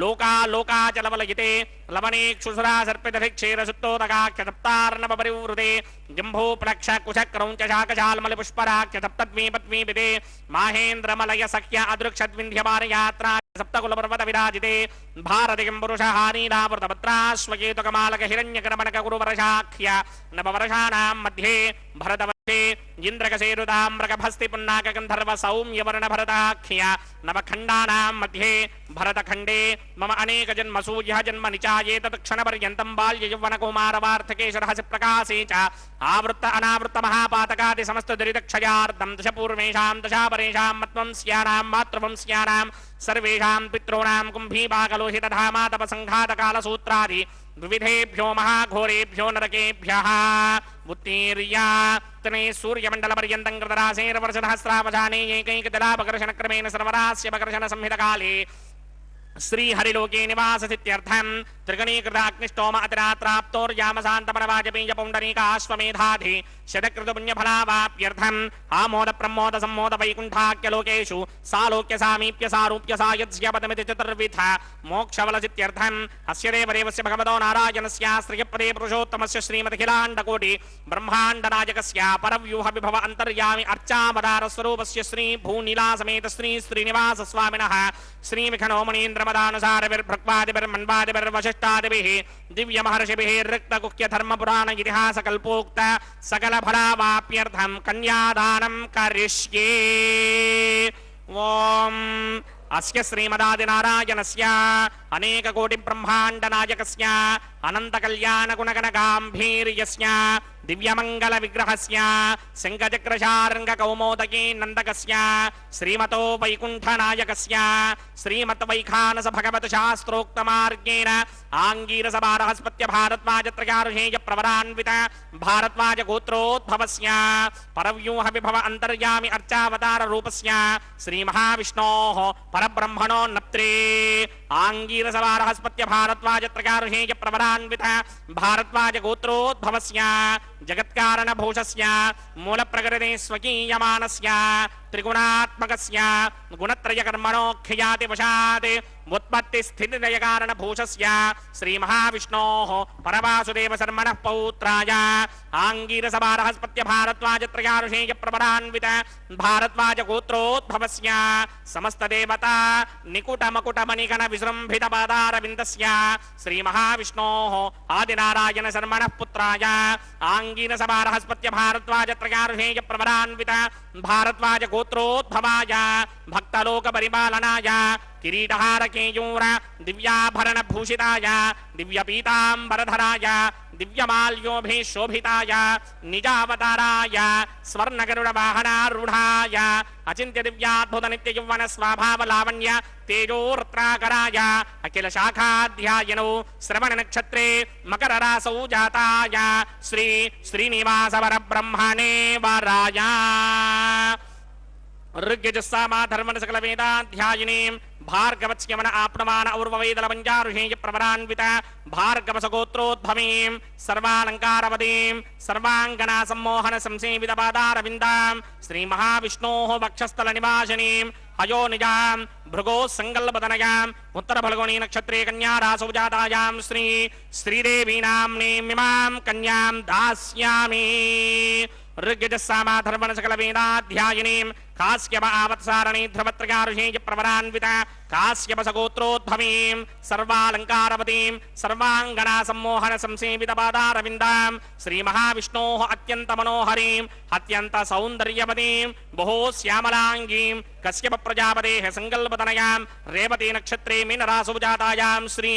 लोका लोकाचलवलयिते लवणेक्षुसुरा सर्पितभिक्षेरसुत्तोदकाख्य सप्तार्णवपरिवृते जम्भो प्लक्ष कुशक्रौञ्च शाकशाल्मलिपुष्पराख्य सप्तद्वीपद्वीपिते माहेन्द्रमलय सख्य अदृक्षद्विन्ध्यमानयात्रा सप्तकुलपर्वत विराजिते भारतिकं पुरुषहारीरावृतभद्राश्वकेतुकमालक हिरण्यकर्मणक गुरुवर्षाख्य नववर्षाणां मध्ये भरतवर्षे इन्द्रकशेरुताम्रकभस्ति पुन्नाक गन्धर्व सौम्यवर्ण भरताख्य नवखण्डानां मध्ये भरतखण्डे मम अनेक जन्मसु यः जन्म निचायेत तत्क्षणपर्यन्तं बाल्ययौवनकौमारवार्थकेशरहस्य प्रकाशे च आवृत्त अनावृत्त महापातकादि समस्त दुरितक्षयार्धं दशपूर्वेषां दशापरेषां मत्वंस्यानां मातृवंस्यानां सर्वेषां पितॄणां कुम्भीभागलोहितधामा तपसङ्घातकालसूत्रादि विविधेभ्यो महाघोरेभ्यो नरकेभ्यः उत्तीर्या तने सूर्यमण्डलपर्यन्तं कृतरासेर्वर्षसहस्रावधाने एकैकजलापकर्षणक्रमेण सर्वरास्यपकर्षण संहितकाले श्रीहरिलोके निवाससित्यर्थं त्रिगणीकृत अग्निष्टोम अतिरात्राप्तोर्यामशान्तपरवाजपेय पौण्डरीकाश्वमेधाधि शतकृतपुण्यफलावाप्यर्थम् आमोद प्रमोद सम्मोद वैकुण्ठाख्यलोकेषु सालोक्य सामीप्य सारूप्य सायज्यपदमिति चतुर्विध मोक्षफलसित्यर्थम् अस्य देवदेवस्य भगवतो नारायणस्य श्रियपदे पुरुषोत्तमस्य श्रीमदखिलाण्डकोटि ब्रह्माण्डनायकस्य परव्यूह विभव अन्तर्यामि अर्चावतारस्वरूपस्य श्री भूनीलासमेत श्री श्रीनिवासस्वामिनः श्रीविखनो मुनीन्द्रमदानुसारभिर्भक्वादिभिर्मन्वादिभिर्वशिष्टादिभिः दिव्यमहर्षिभिः रिक्तगुह्य धर्मपुराण इतिहास कल्पोक्त सकल फलावाप्यर्थं कन्यादानं करिष्ये। ओम अस्य श्रीमदादिनारायणस्य अनेक कोटि ब्रह्मांड नायकस्य अनंत कल्याण गुणगण गांभीर्यस्य दिव्यमंगल विग्रहस्य सिंहचक्रशार्ंग कौमोदकी नंदकस्य श्रीमतो वैकुंठ नायकस्य श्रीमत वैखानस भगवत शास्त्रोक्त मार्गेण आंगीरस बारहस्पत्य भारद्वाज त्रयार्हेय प्रवरान्वित भारद्वाज गोत्रोद्भवस्य परव्यूह विभव अंतर्यामि अर्चावतार रूपस्य श्री महाविष्णोः परब्रह्मणो नप्त्रे आंगीरस बारहस्पत्य भारद्वाज त्रयार्हेय प्रवरान्वित भारद्वाज गोत्रोद्भवस्य जगत्कारण भूषस्य मूल प्रकृते स्वकीयमानस्य त्रिगुणात्मकस्य गुणत्रय कर्मणोख्याति वशात् उत्पत्ति स्थिति लय कारण भूषस्य श्री महाविष्णोः परवासुदेव शर्मणः पौत्राय आंगीरस बारहस्पत्य भारद्वाज त्रयार्षेय प्रवरान्वित भारद्वाज गोत्रोद्भवस्य समस्त देवता निकुट मकुट मणिगण विजृंभित पादारविन्दस्य श्री महाविष्णोः आदिनारायण शर्मणः पुत्राय आंगीरस बारहस्पत्य भारद्वाज त्रयार्षेय प्रवरान्वित भारद्वाज గోత్రోద్భవాయ భక్తలోక పరిపాలనాయ కిరీటహార కేయూర దివ్యాభరణ భూషితాయ దివ్యపీతాంబరధరాయ దివ్యమాల్యోభిశోభితాయ నిజావతారాయ స్వర్ణగరుడ వాహనారూఢాయ అచింత్య దివ్యాద్భుత నిత్య యౌవన స్వభావ లావణ్య తేజోరత్రాకరాయ అఖిల శాఖాధ్యాయనో శ్రవణ నక్షత్రే మకర రాసౌ జాతాయ శ్రీ శ్రీనివాస వర బ్రహ్మణే వరాయ ఋగ్యజస్సామా ధర్మణ సకల వేదాధ్యాయినీం భార్గవత్స్యమన ఆప్నమాన ఔర్వవేదల పంచారుషేయ ప్రవరాన్విత భార్గవ సగోత్రోద్భవీం సర్వాలంకారవదీం సర్వాంగనా సమ్మోహన సంసేవిత పాదారవిందాం శ్రీ మహావిష్ణోః వక్షస్థల నివాసినీం అయో నిజాం భృగో సంకల్పతనయాం ఉత్తర ఫల్గుణీ నక్షత్రే కన్యా రాసౌ జాతాయాం శ్రీ శ్రీదేవీనామ్నీమిమాం కన్యాం దాస్యామి ఋగ్యజస్సామా ధర్మణ సకల వేదాధ్యాయినీం కాశ్యప ఆవత్సారణీ ధ్రువత్రయారుషేయ ప్రవరాన్విత కాశ్యప సగోత్రోద్భవీం సర్వాలంకారవతీం సర్వాంగనా సమ్మోహన సంసేవిత పాదారవిందాం శ్రీ మహావిష్ణోః అత్యంత మనోహరీం అత్యంత సౌందర్యవతీం బహో శ్యామలాంగీం కశ్యప ప్రజాపతేః సంకల్పతనయాం రేవతీ నక్షత్రే మీనరాసౌ జాతాయాం శ్రీ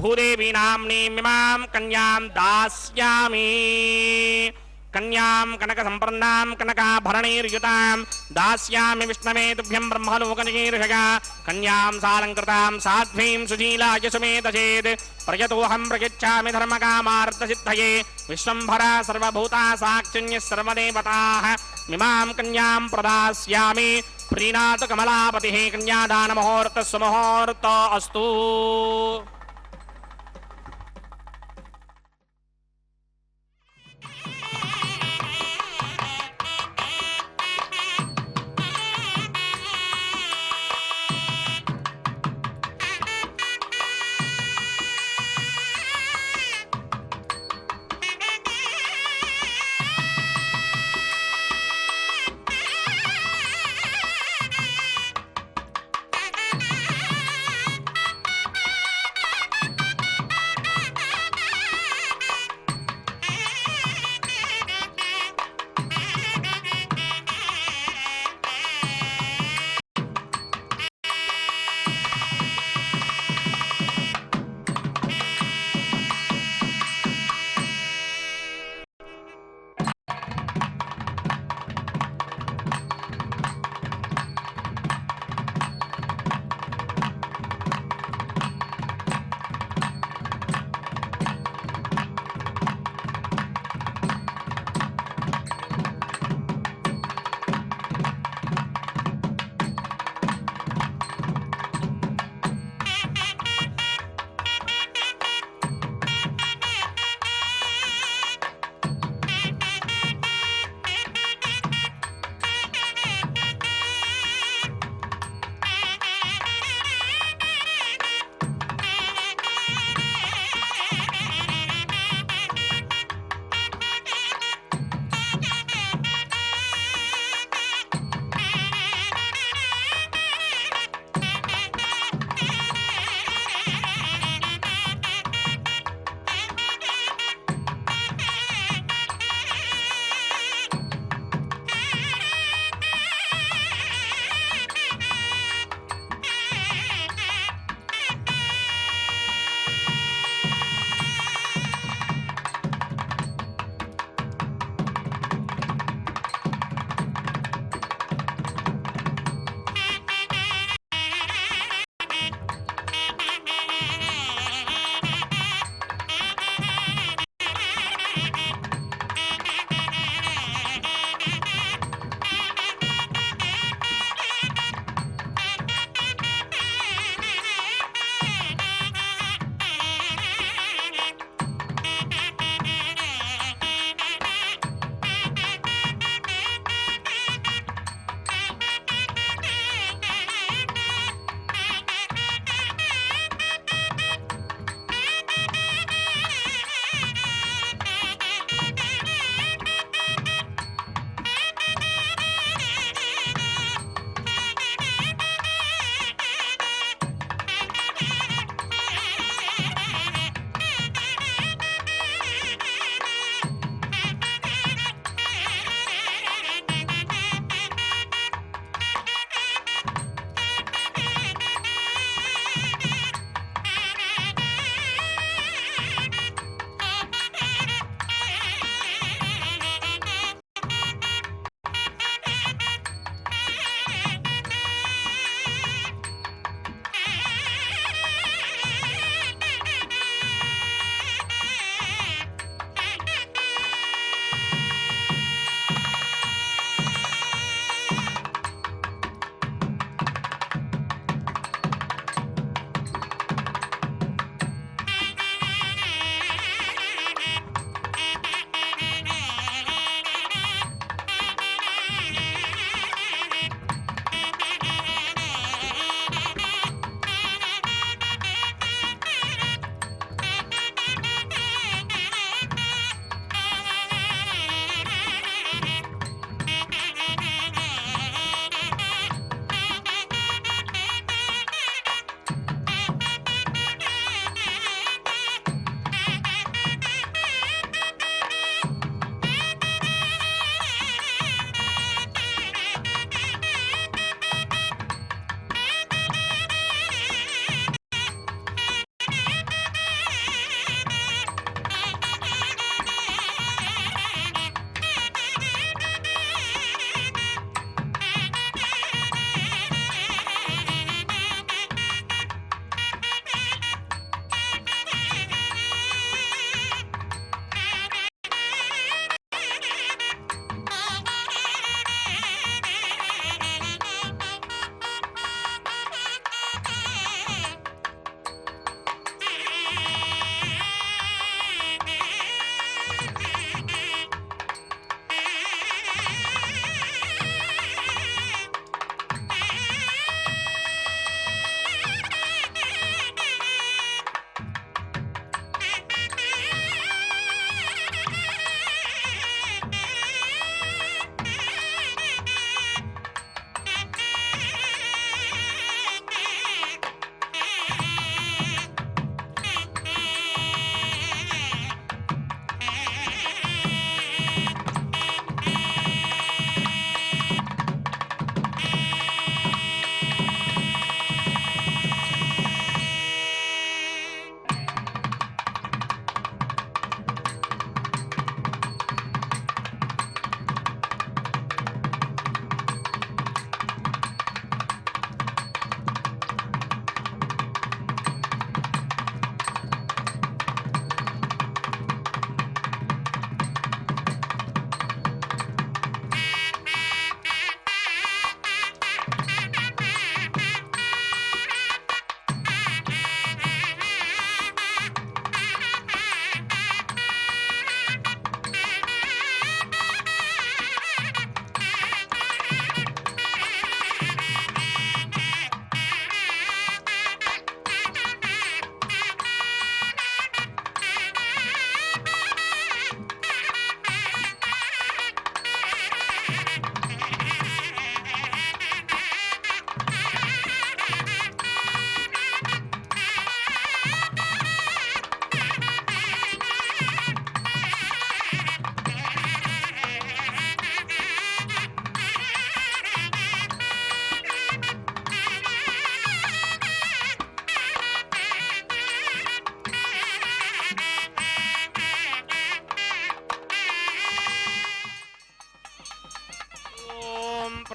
భూదేవీనామ్నీమిమాం కన్యాం దాస్యామి కన్యాం కనక సంపన్నాం కనకాభరణైర్యుతాం దాస్యామి విష్ణవే తుభ్యం బ్రహ్మలోకనికీర్షగా కన్యాం సాలంకృతాం సాధ్వీం సుశీలాయ సుమేధచేద్ ప్రయతోహం ప్రయచ్ఛామి ధర్మకామార్థసిద్ధయే విశ్వంభరా సర్వభూతా సాక్షిణ్యः సర్వదేవతాః మిమాం కన్యాం ప్రదాస్యామి ప్రీణాతు కమలాపతిః కన్యాదాన ముహూర్తః సుముహూర్తో అస్తు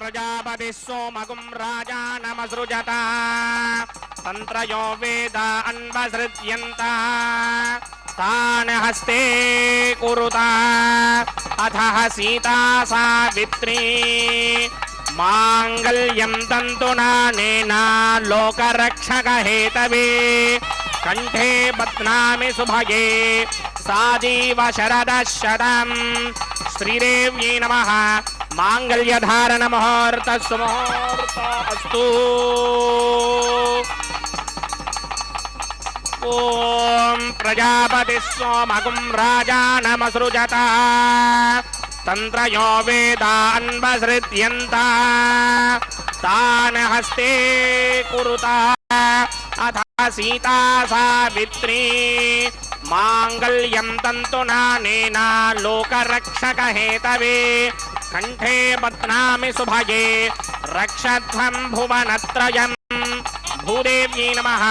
प्रजापतिः सोमगुं राजानमसृजत तन्त्रयो वेद अन्वसृज्यन्त तान् हस्ते कुरुता अथः सीता सावित्री माङ्गल्यं तन्तुनानेना लोकरक्षकहेतवे कंठे बध्नामि सुभगे साजीव शरदः शतम् श्रीदेव्यै नमः मांगल्यधारण मुहूर्त सुमुहूर्त अस्तु ओम प्रजापतिः सोमगुं राजानमसृजत तन्त्रयो वेदान्वसृज्यन्त तान् हस्ते कुरुता अथ सीता सावित्री मांगल्यं तन्तुनानेना लोकरक्षकहेतवे कंठे बध्नामि सुभगे रक्षध्वं भुवनत्रयम् भूदेव्यै नमः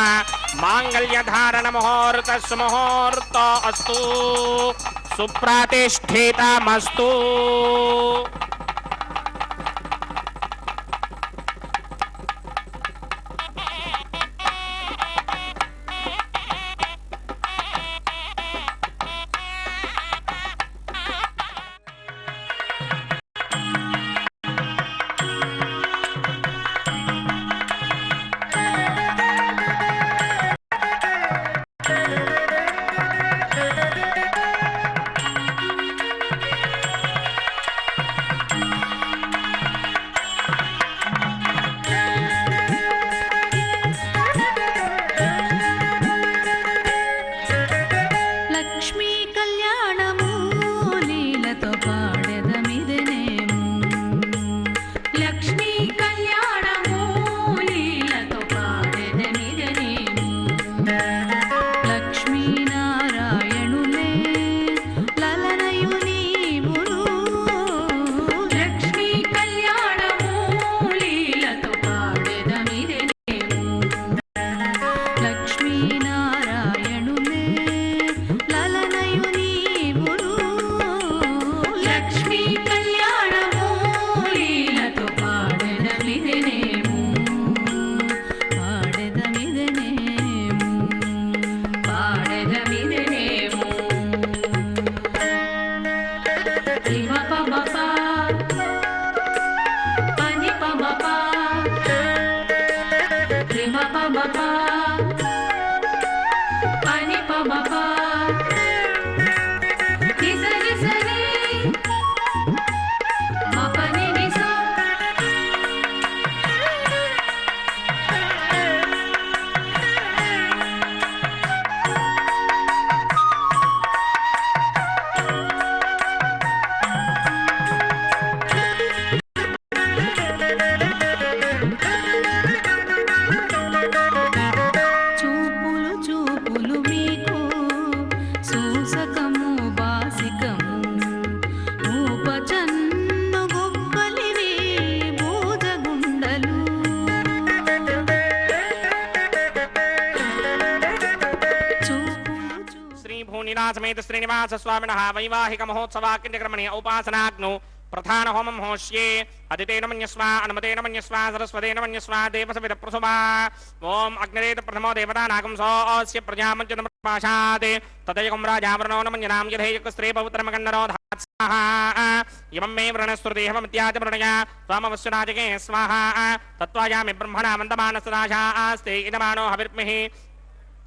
मांगल्यधारण मुहूर्त सुमुहूर्त अस्तु सुप्रतिष्ठितमस्तु समेत श्रीनिवास स्वामिनः वैवाहिक महोत्सवाक्यक्रमणे उपासनाग्नौ प्रधान होमं होष्ये अदितेन मन्यस्वा अनुमतेन मन्यस्वा सरस्वतेन मन्यस्वा देवसविद प्रसुभा ओम अग्निरेत प्रथमो देवता नागं सोऽस्य प्रजामञ्चन प्रपाशाते तदयकं राजावरणो न मन्यनां यधेयकस्त्रे पवित्रमकन्नरो धात्स्वाहा इमं मे व्रणस्तुतिहवमित्याच प्रणया त्वामवस्यराजके स्वाहा तत्त्वायामि ब्रह्मणा मन्दमानसदाशास्ते इदमानो हविर्मिः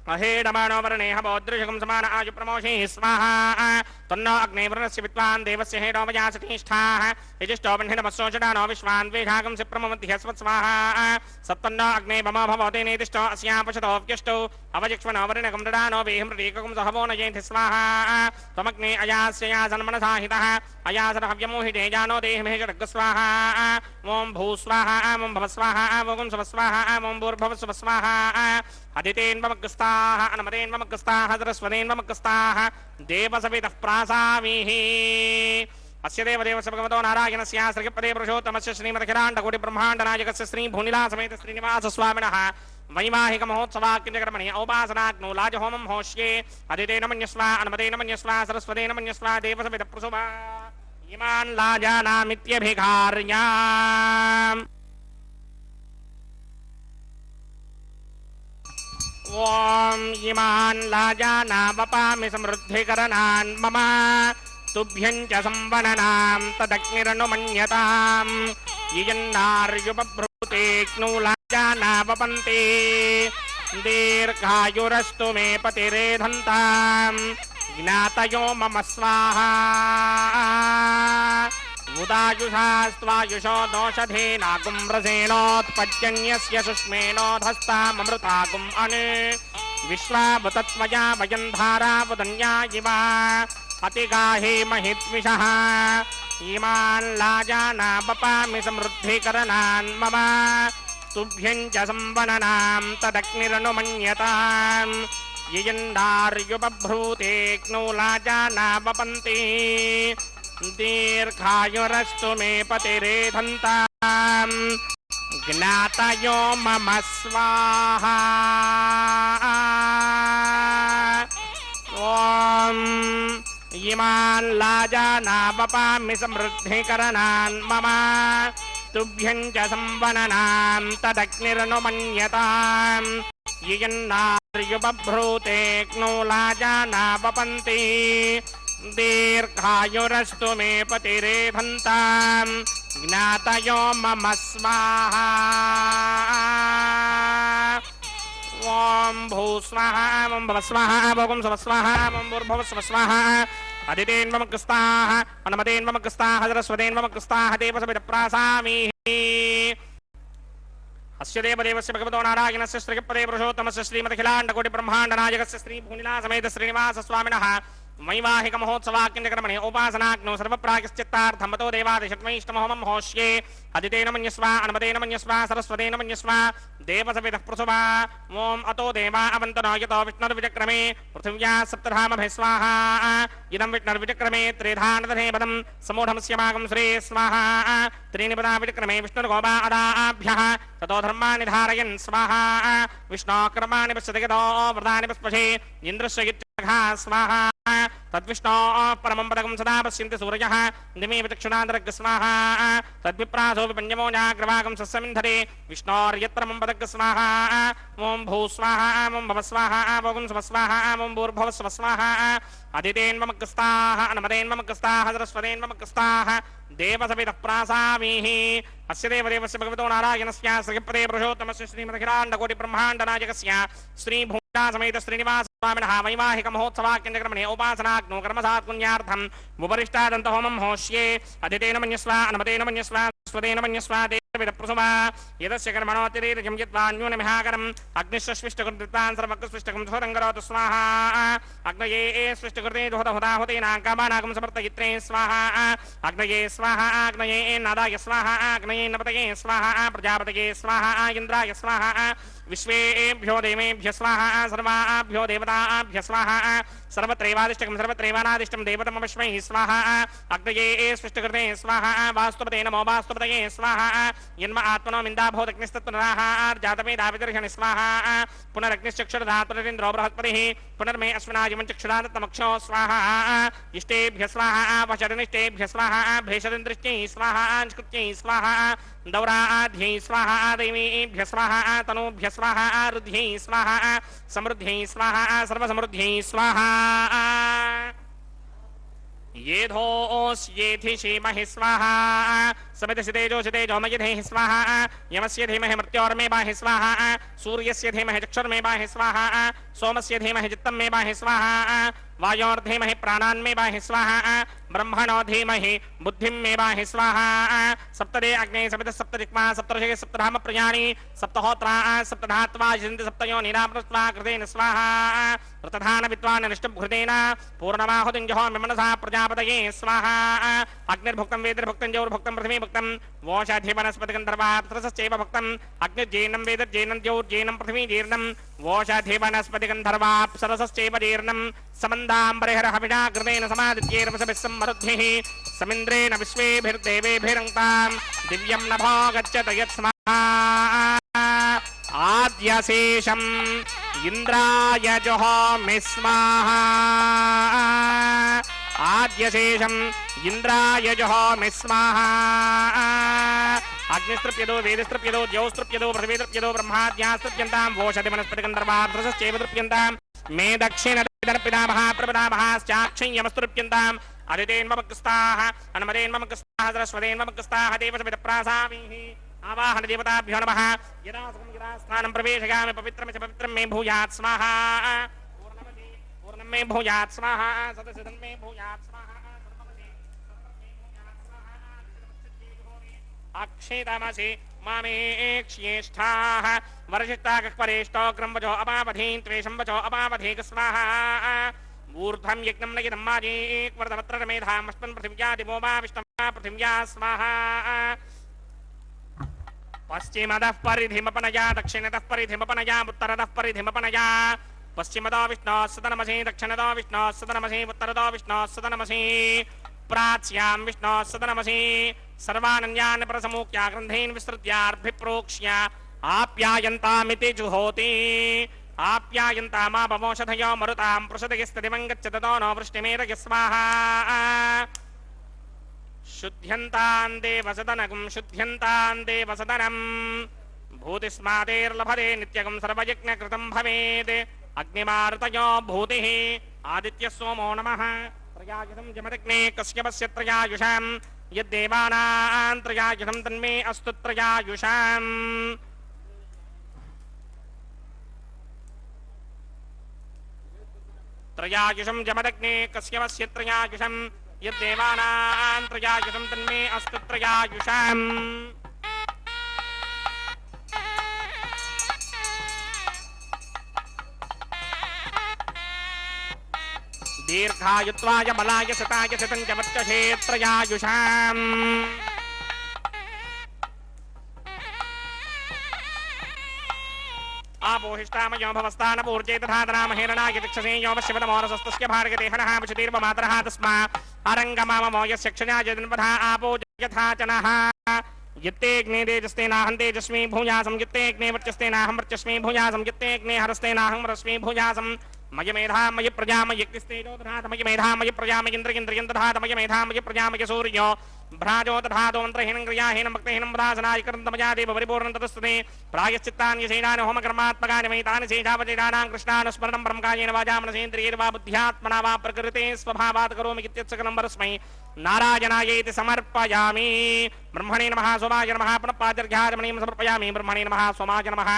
अहेडमानो वरणे हवोदृशकं समान आयु प्रमोषे स्वाहा तन्नो अग्ने वरुणस्य विद्वान् देवस्य हेडो वयासतिष्ठाः यजिष्ठो बन्धिनमस्सोषडानो विश्वान् द्वेषागं सिप्रममध्यस्वत् स्वाहा सत्तन्नो अग्ने मम भवते नेतिष्ठो अस्यापशतोऽव्यष्टौ अवजिक्ष्मनो वरुणकं ददानो वेहमृतीकं सहवो नयेति स्वाहा त्वमग्ने अयास्य यासन्मनसाहितः अयासन हव्यमोहिते जानो देहमेषरग् स्वाहा ॐ भूस्वाहा ॐ भवस्वाहा ॐ स्वस्वाहा ॐ भूर्भुवस्वस्वाहा अदितेन्वमग्रस्ताः अनुमतेन्वमग्रस्ताः सरस्वतेन्वमग्रस्ताः देवसवितः प्रासामीः अस्य देवदेवस्य भगवतो नारायणस्य श्रीपदे पुरुषोत्तमस्य श्रीमदखिलाण्डकोटि ब्रह्माण्डनायकस्य श्री भूनिलासमेत श्रीनिवास स्वामिनः वैवाहिक महोत्सवाक्यक्रमणे औपासनाग्नौ लाजहोमं होष्ये अदितेन मन्यस्वा अनुमतेन मन्यस्वा सरस्वतेन मन्यस्वा देवसवितः प्रसुभा इमान् लाजानामित्यभिघार्य ॐ इमान् लाजानावपामि समृद्धिकरणान् मम तुभ्यं च संवननां तदग्निरनुमन्यताम् यन्नार्युपभ्रूते क्नूलाजानावपन्ते दीर्घायुरस्तु मे पतिरेधन्ताम् ज्ञातयो मम स्वाहा उदायुषास्त्वायुषो दोषधेनागुं व्रजेणोत्पद्यन्यस्य सुष्मेणोधस्ताममृतागुम् अनु विश्वावतत्वया वयं धारावदन्या इव अतिगाहे महिद्विषः इमान् लाजानावपामि समृद्धिकरणान् मम तुभ्यं च संवननां तदग्निरनुमन्यताम् यन्नार्युपभ्रूते क्नूलाजानावपन्ति दीर्घायुरस्तु मे पतिरेधन्ताम् ज्ञातयो मम स्वाहा ॐ इमान् लाजानावपामि समृद्धिकरणान् मम तुभ्यं च संवननां तदग्निरनुमन्यताम् यन्नार्युपभ्रूते क्नूलाजानावपन्ति दीर्घायुरस्तु मे पतिरेधन्ताम् ज्ञातयो मम स्वाहा ॐ भूस्वाहा ॐ भवस्वाहा भोगुं स्वस्वाहा ॐ भूर्भुवस्वस्वाहा अदितेन्वमकृस्ताः अनुमतेन्वमकृस्ताः सरस्वतेन्वमकृस्ताः देवसविदप्रासामि अस्य देवदेवस्य भगवतो नारायणस्य श्रीपदे पुरुषोत्तमस्य श्रीमदखिलाण्डकोटिब्रह्माण्डनायकस्य श्रीभूनिलासमेत श्रीनिवासस्वामिनः वैवाहिक महोत्सवाक्यकर्मणे उपासनाग्नो सर्वप्रायश्चित्तार्थमतो देवादिषट्मैष्टमहोमं होष्ये अदितेन मन्यस्वा अनुमतेन मन्यस्वा सरस्वतेन मन्यस्वा देवसविदः प्रसुवा ओम अतो देवा अवन्तनो यतो विष्णुर्विचक्रमे पृथिव्या सप्तधामभे स्वाहा इदं विष्णुर्विचक्रमे त्रिधानदधे पदं समूढमस्य मागं श्री स्वाहा त्रीणि पदा विचक्रमे विष्णुर्गोपा अदाभ्यः ततो धर्माणि धारयन् स्वाहा विष्णोकर्माणि पश्यति यतो व्रतानि पस्पशे इन्द्रस्य इत्यघा स्वाहा तद्विष्णो परमं पदकं सदा पश्यन्ति सूर्यः निमे विचक्षुणान्तरग् स्वाहा तद्विप्रासो विपञ्चमो जाग्रवाकं सस्यमिन्धरे विष्णोर्यत्परमं पदग् स्वाहा ॐ भू स्वाहा ॐ भव स्वाहा भोगुं स्व स्वाहा ॐ भूर्भुवः स्व स्वाहा अदितेन्वमग्रस्ताः अनुमतेन्वमग्रस्ताः सरस्वतेन्वमग्रस्ताः देवसविदः प्रासामीः अस्य देवदेवस्य भगवतो नारायणस्य श्रीपदे पुरुषोत्तमस्य श्रीमदखिलाण्डकोटिब्रह्माण्डनायकस्य श्रीभूनिलासमेत श्रीनिवासस्वामिनः वैवाहिक महोत्सवाक्यकर्मणे उपासनाग्नो कर्मसात्पुण्यार्थम् उपरिष्टादन्तहोमं होष्ये अदितेन मन्यस्वा अनुमतेन मन्यस्वा स्वतेन मन्यस्वा देवविदप्रसुवा यदस्य कर्मणोऽतिरेकं यद्वान्यूनमिहाकरम् अग्निश्वष्विष्टकृतान् सर्वकृष्विष्टकं स्वरङ्गरोतु स्वाहा अग्नये सृष्टिकृते दुहदहुताहुतेनाकामानाकं समर्तयित्रे स्वाहा अग्नये स्वाहा अग्नये नादाय स्वाहा अग्नये नपतये स्वाहा प्रजापतये स्वाहा इन्द्राय स्वाहा विश्वेभ्यो देवेभ्य स्वाहा सर्वाभ्यो देवताभ्य स्वाहा सर्वत्रैवादिष्टकं सर्वत्रैवानादिष्टं देवतमश्मै स्वाहा अग्नये सृष्टिकृते स्वाहा वास्तुपते नमो वास्तुपतये स्वाहा यन्म आत्मनो मिन्दाभूतग्निस्तत्पुनराः जातमेधाविदर्शनि स्वाहा पुनरग्निश्चक्षुर्धातुरिन्द्रो बृहस्पतिः पुनर्मे अस्मिनाजिमं चक्षुरादत्तमक्षो स्वाहा इष्टेभ्य स्वाहा वशरनिष्टेभ्य स्वाहा भेषदिन्द्रिष्ट्यै स्वाहा अंशकृत्यै स्वाहा दौराध्यै स्वाहा देवीभ्य स्वाहा तनूभ्य स्वाहा रुद्ध्यै स्वाहा समृद्ध्यै स्वाहा सर्वसमृद्ध्यै स्वाहा येधोऽस्येधि क्षेमहि स्वाहा समितसितेजो मयधेहि स्वाहा यमस्य धीमहि मृत्योर्मे बाहि स्वाहा सूर्यस्य धीमहि चक्षुर्मे बाहि स्वाहा सोमस्य धीमहि चित्तं मे बाहि स्वाहा वायोर्धीमहि प्राणान्मे बाहि स्वाहा ब्रह्मणो धीमहि बुद्धिं मे बाहि स्वाहा सप्तदे अग्ने समित सप्तदिक्मा सप्तर्षि सप्तधाम प्रयाणि सप्तहोत्रा सप्तधात्वा जिन्ति सप्तयो निरामृत्वा कृतेन स्वाहा ऋतधान विद्वान् निष्टभृतेन पूर्णमाहुतिञ्जहोमि मनसा प्रजापतये स्वाहा अग्निर्भुक्तं वेदिर्भुक्तं जौर्भुक्तं पृथिवी भुक्तं वोषाधिवनस्पतिगन्धर्वाप्सरसश्चैव भुक्तं अग्निर्जेनं वेदिर्जेनं द्यौर्जेनं पृथिवी जीर्णं वोषाधिवनस्पतिगन्धर्वाप्सरसश्चैव जीर्णं समन्दाम्बरिहरहविषा कृतेन समादित्यैर्वसभिः सम्मरुद्भिः समिन्द्रेण विश्वेभिर्देवेभिरङ्क्तां दिव्यं नभो गच्छत यत्स्मः आद्यशेषम् इन्द्राय जुहोमि स्वाहा ఆద్యశేషం ఇంద్రాయ జుహోమి స్వాహా అగ్నిస్తృప్యదో వేదస్తృప్యదో ద్యౌస్తృప్యదో పృథివీస్తృప్యదో బ్రహ్మాద్యాస్తృప్యంతాం ఓషధి వనస్పతి గంధర్వార్ధసశ్చైవ తృప్యంతాం మే దక్షిణదర్పిదామః ప్రపదామః అదితేన్మమగ్రస్తాః అనుమదేన్మమగ్రస్తాః సరస్వతేన్మమగ్రస్తాః దేవసమితప్రాసామిః ఆవాహన దేవతాభ్యో నమః యదా స్థానం ప్రవేశయామి పవిత్రం మే భూయాత్ స్వాహా పూర్ణం మే భూయాత్ స్వాహా సదసిదం మే భూయాత్ స్వాహా అక్షేతమసి మామేక్ష్యేష్ఠాః వర్షిష్టాకపరేష్టోగ్రం వచో అపావధీన్ త్వేషం వచో అపావధీక స్వాహా ఊర్ధ్వం యజ్ఞం నయనం మాజేక్వర్ధవత్ర మేధామస్మన్ పృథివ్యాదివో మా విష్ణవా పృథివ్యా స్వాహా పశ్చిమదః పరిధిమపనయా దక్షిణతః పరిధిమపనయా ఉత్తరతః పరిధిమపనయా పశ్చిమదో విష్ణోః సదనమసి దక్షిణదో విష్ణోః సదనమసి ఉత్తరదో విష్ణోః సదనమసి ప్రాచ్యాం విష్ణోః సదనమసి సర్వానన్యాన్ ప్రసమూక్య గ్రంథీన్ విస్తృత్యార్భిప్రోక్ష్య ఆప్యాయంతామితి జుహోతి ఆప్యాయంతామాపమోషధయో మరుతాం పృషదగిస్తదివం గచ్చతతో నో వృష్టిమేదగి స్వాహా శుద్ధ్యంతాన్ దేవసదనం భూతిస్మాదేర్లభతే నిత్యగం సర్వయజ్ఞకృతం భవేత్ అగ్నిమారుతయో భూతిః ఆదిత్య సోమో నమః త్రయాయుధం జమదగ్నే కశ్యపస్య త్రయాయుషాం యద్దేవానాం త్రయాయుధం తన్మే అస్తు త్రయాయుషాం త్రయాయుషం జమదగ్నే కశ్యపస్య త్రయాయుషం యద్దేవానాం త్రయాయుషం తన్మే అస్తు త్రయాయుషాం దీర్ఘాయుత్వాయ బలాయ శతాయ శతం చ వర్చసే త్రయాయుషాం ఆపోహిష్టామయో భవస్థానపూర్జే తథాతనామహేరణాయ తిక్షసే యో శివతమోరసస్తస్య భార్గతే హనః విశతీర్వ మాతరః తస్మా అరంగమామమో యస్య క్షణాయ జన్మధా ఆపో యథా చనః యత్తేగ్నే తేజస్తేనాహం తేజస్మి భూయాసం యత్తేగ్నే వర్చస్తేనాహం వర్చస్మి భూయాసం యత్తేగ్నే హరస్తేనాహం హరస్మి భూయాసం మయ మేధామయ ప్రజామయగ్నిస్తేజో దధాత మయ మేధామయ ప్రజామయేంద్రయేంద్రియం దధాత మయ మేధామయ ప్రజామయ సూర్యో భ్రాజో దధాతో మంత్రహీనం క్రియాహీనం భక్తహీనం ఉదాసనాయకరంతమయా దేవ పరిపూర్ణం తదస్తుతే ప్రాయశ్చిత్తాన్యశేనాని హోమకర్మాత్మకాని వైతాని శేషావచేతానాం కృష్ణానుస్మరణం బ్రహ్మకాయేన వాచా మనసేంద్రియైర్వా బుద్ధ్యాత్మనా వా ప్రకృతే స్వభావాత్ కరోమి ఇత్యత్సకలం పరస్మై నారాయణాయేతి సమర్పయామి బ్రహ్మణే నమః సోమాయ నమః పునఃపాద్యర్ఘ్యాజమనీయం సమర్పయామి బ్రహ్మణే నమః సోమాయ నమః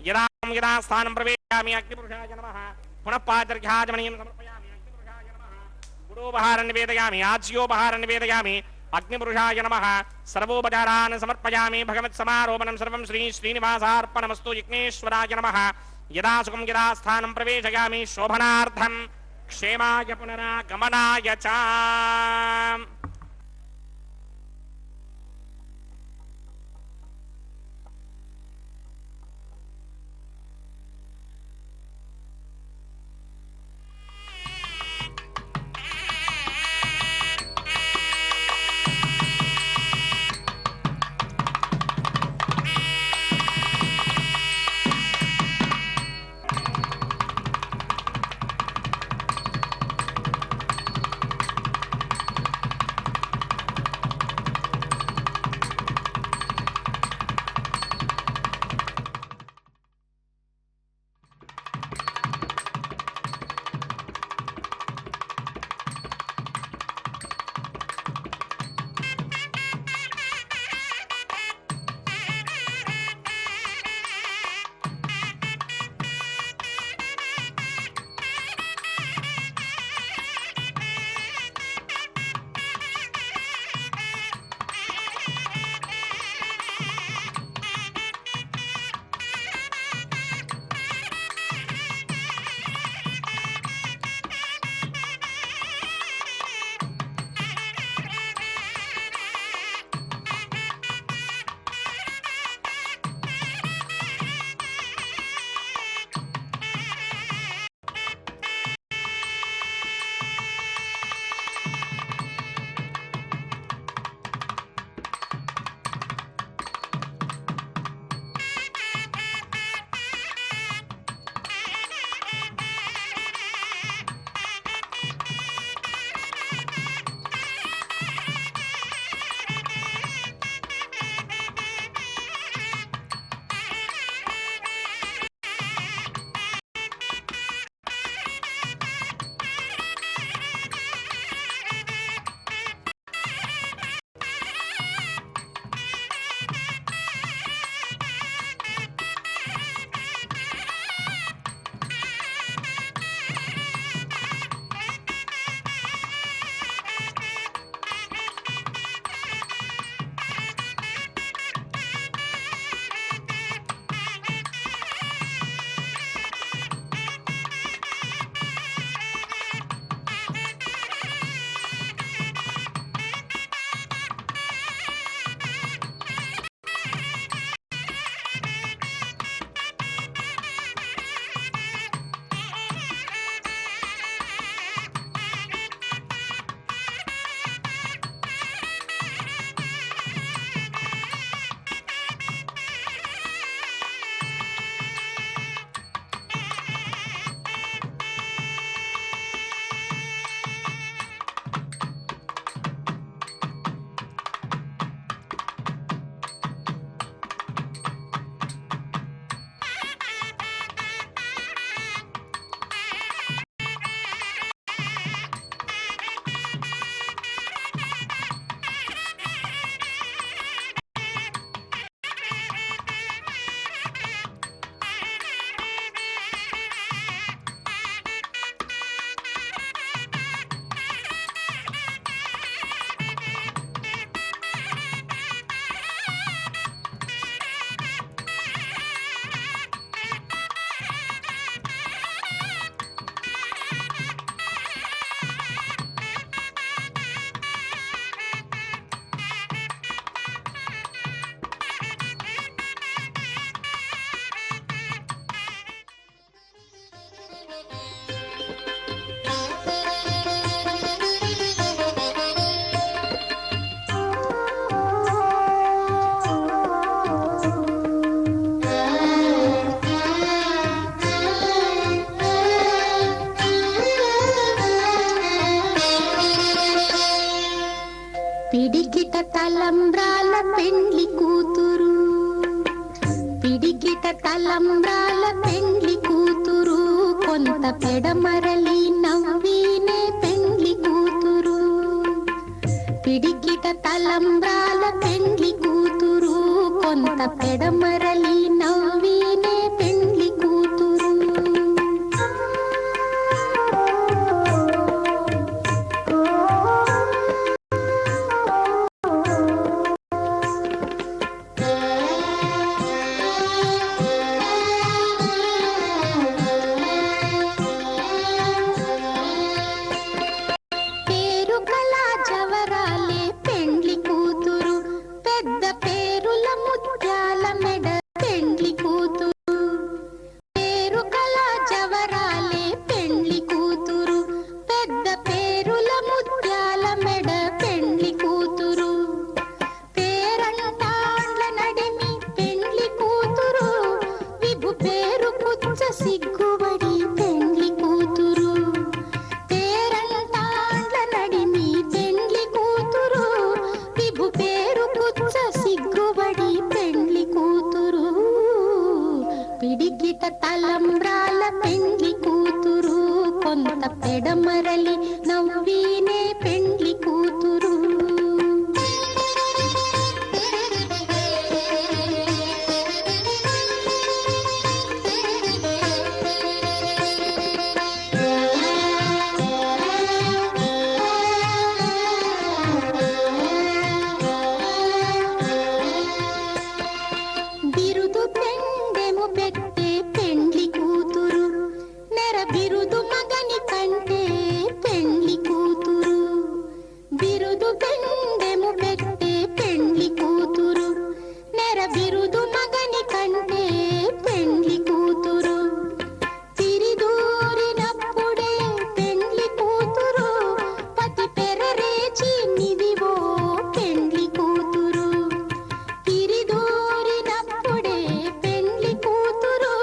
యదా స్థానం ప్రవేశయామి అగ్నిపురుషాయ నమః పునఃపాద్యర్ఘ్యాజమనీయం సమర్పయామి అగ్నిపురుషాయ నమః గురోపహారం నివేదయామి ఆజ్యోపహారం నివేదయామి అగ్నిపురుషాయ నమః సర్వోపచారాన్ సమర్పయామి భగవత్ సమారోపణం సర్వం శ్రీ శ్రీనివాసార్పణమస్తు యజ్ఞేశ్వరాయ నమః యదా సుఖం యదా స్థానం ప్రవేశయామి శోభనార్థం క్షేమాయ పునరాగమనాయ చ తలంబ్రాల పెండ్లి కూతురు కొంత పెడమరలి నవ్వీనే పెండ్లి కూతురు పిడికిట తలంబ్రాల పెండ్లి కూతురు కొంత పెడమరలి నవ్వీనే పెండ్లి కూతురు పేరు కళా జవరాలే పెండ్లి కూతురు పెద్ద పేరుల ముత్యాల మెడ పెండ్లి కూతురు పేరు కళా జవరాలే పెండ్లి కూతురు పెద్ద పేరుల ముత్యాల మెడ పెండ్లి కూతురు పేరంటాండ్ల నడిమి పెండ్లి కూతురు విభు పేరు పుచ్చ సిగ్గుబడి పెండ్లి కూతురు పేరంటాండ్ల నడిమి పెండ్లి కూతురు విభు పేరు పుచ్చ సిగ్గుబడి పెండ్లి కూతురు పిడికిట తలంబ్రాల పెండ్లి కూతురు కొంత పెడమరలి నవ్వీనే పెండ్లి కూతురు బిరుదు పెండెము పెట్టే పెండ్లి కూతురు నెర బిరుదు మగని కంటే పెండ్లి కూతురు బిరుదు పెండెము పెట్టే పెండ్లి కూతురు నెర బిరుదు మగని కంటే పెండ్లి కూతురు తిరిదూరినప్పుడే పెండ్లి కూతురు పతి పెరరేచి నిదివో పెండ్లి కూతురు తిరిదూరినప్పుడే పెండ్లి కూతురు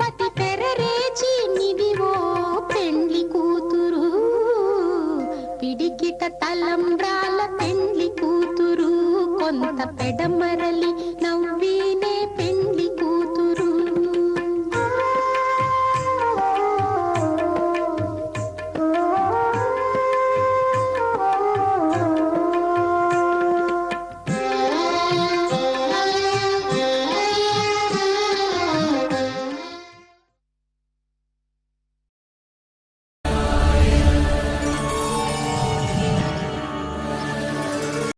పతి పెరరేచి నిదివో పెండ్లి కూతురు పిడికిట తలంబ్రాల పెండ్లి కూతురు కొంత పెడమరలి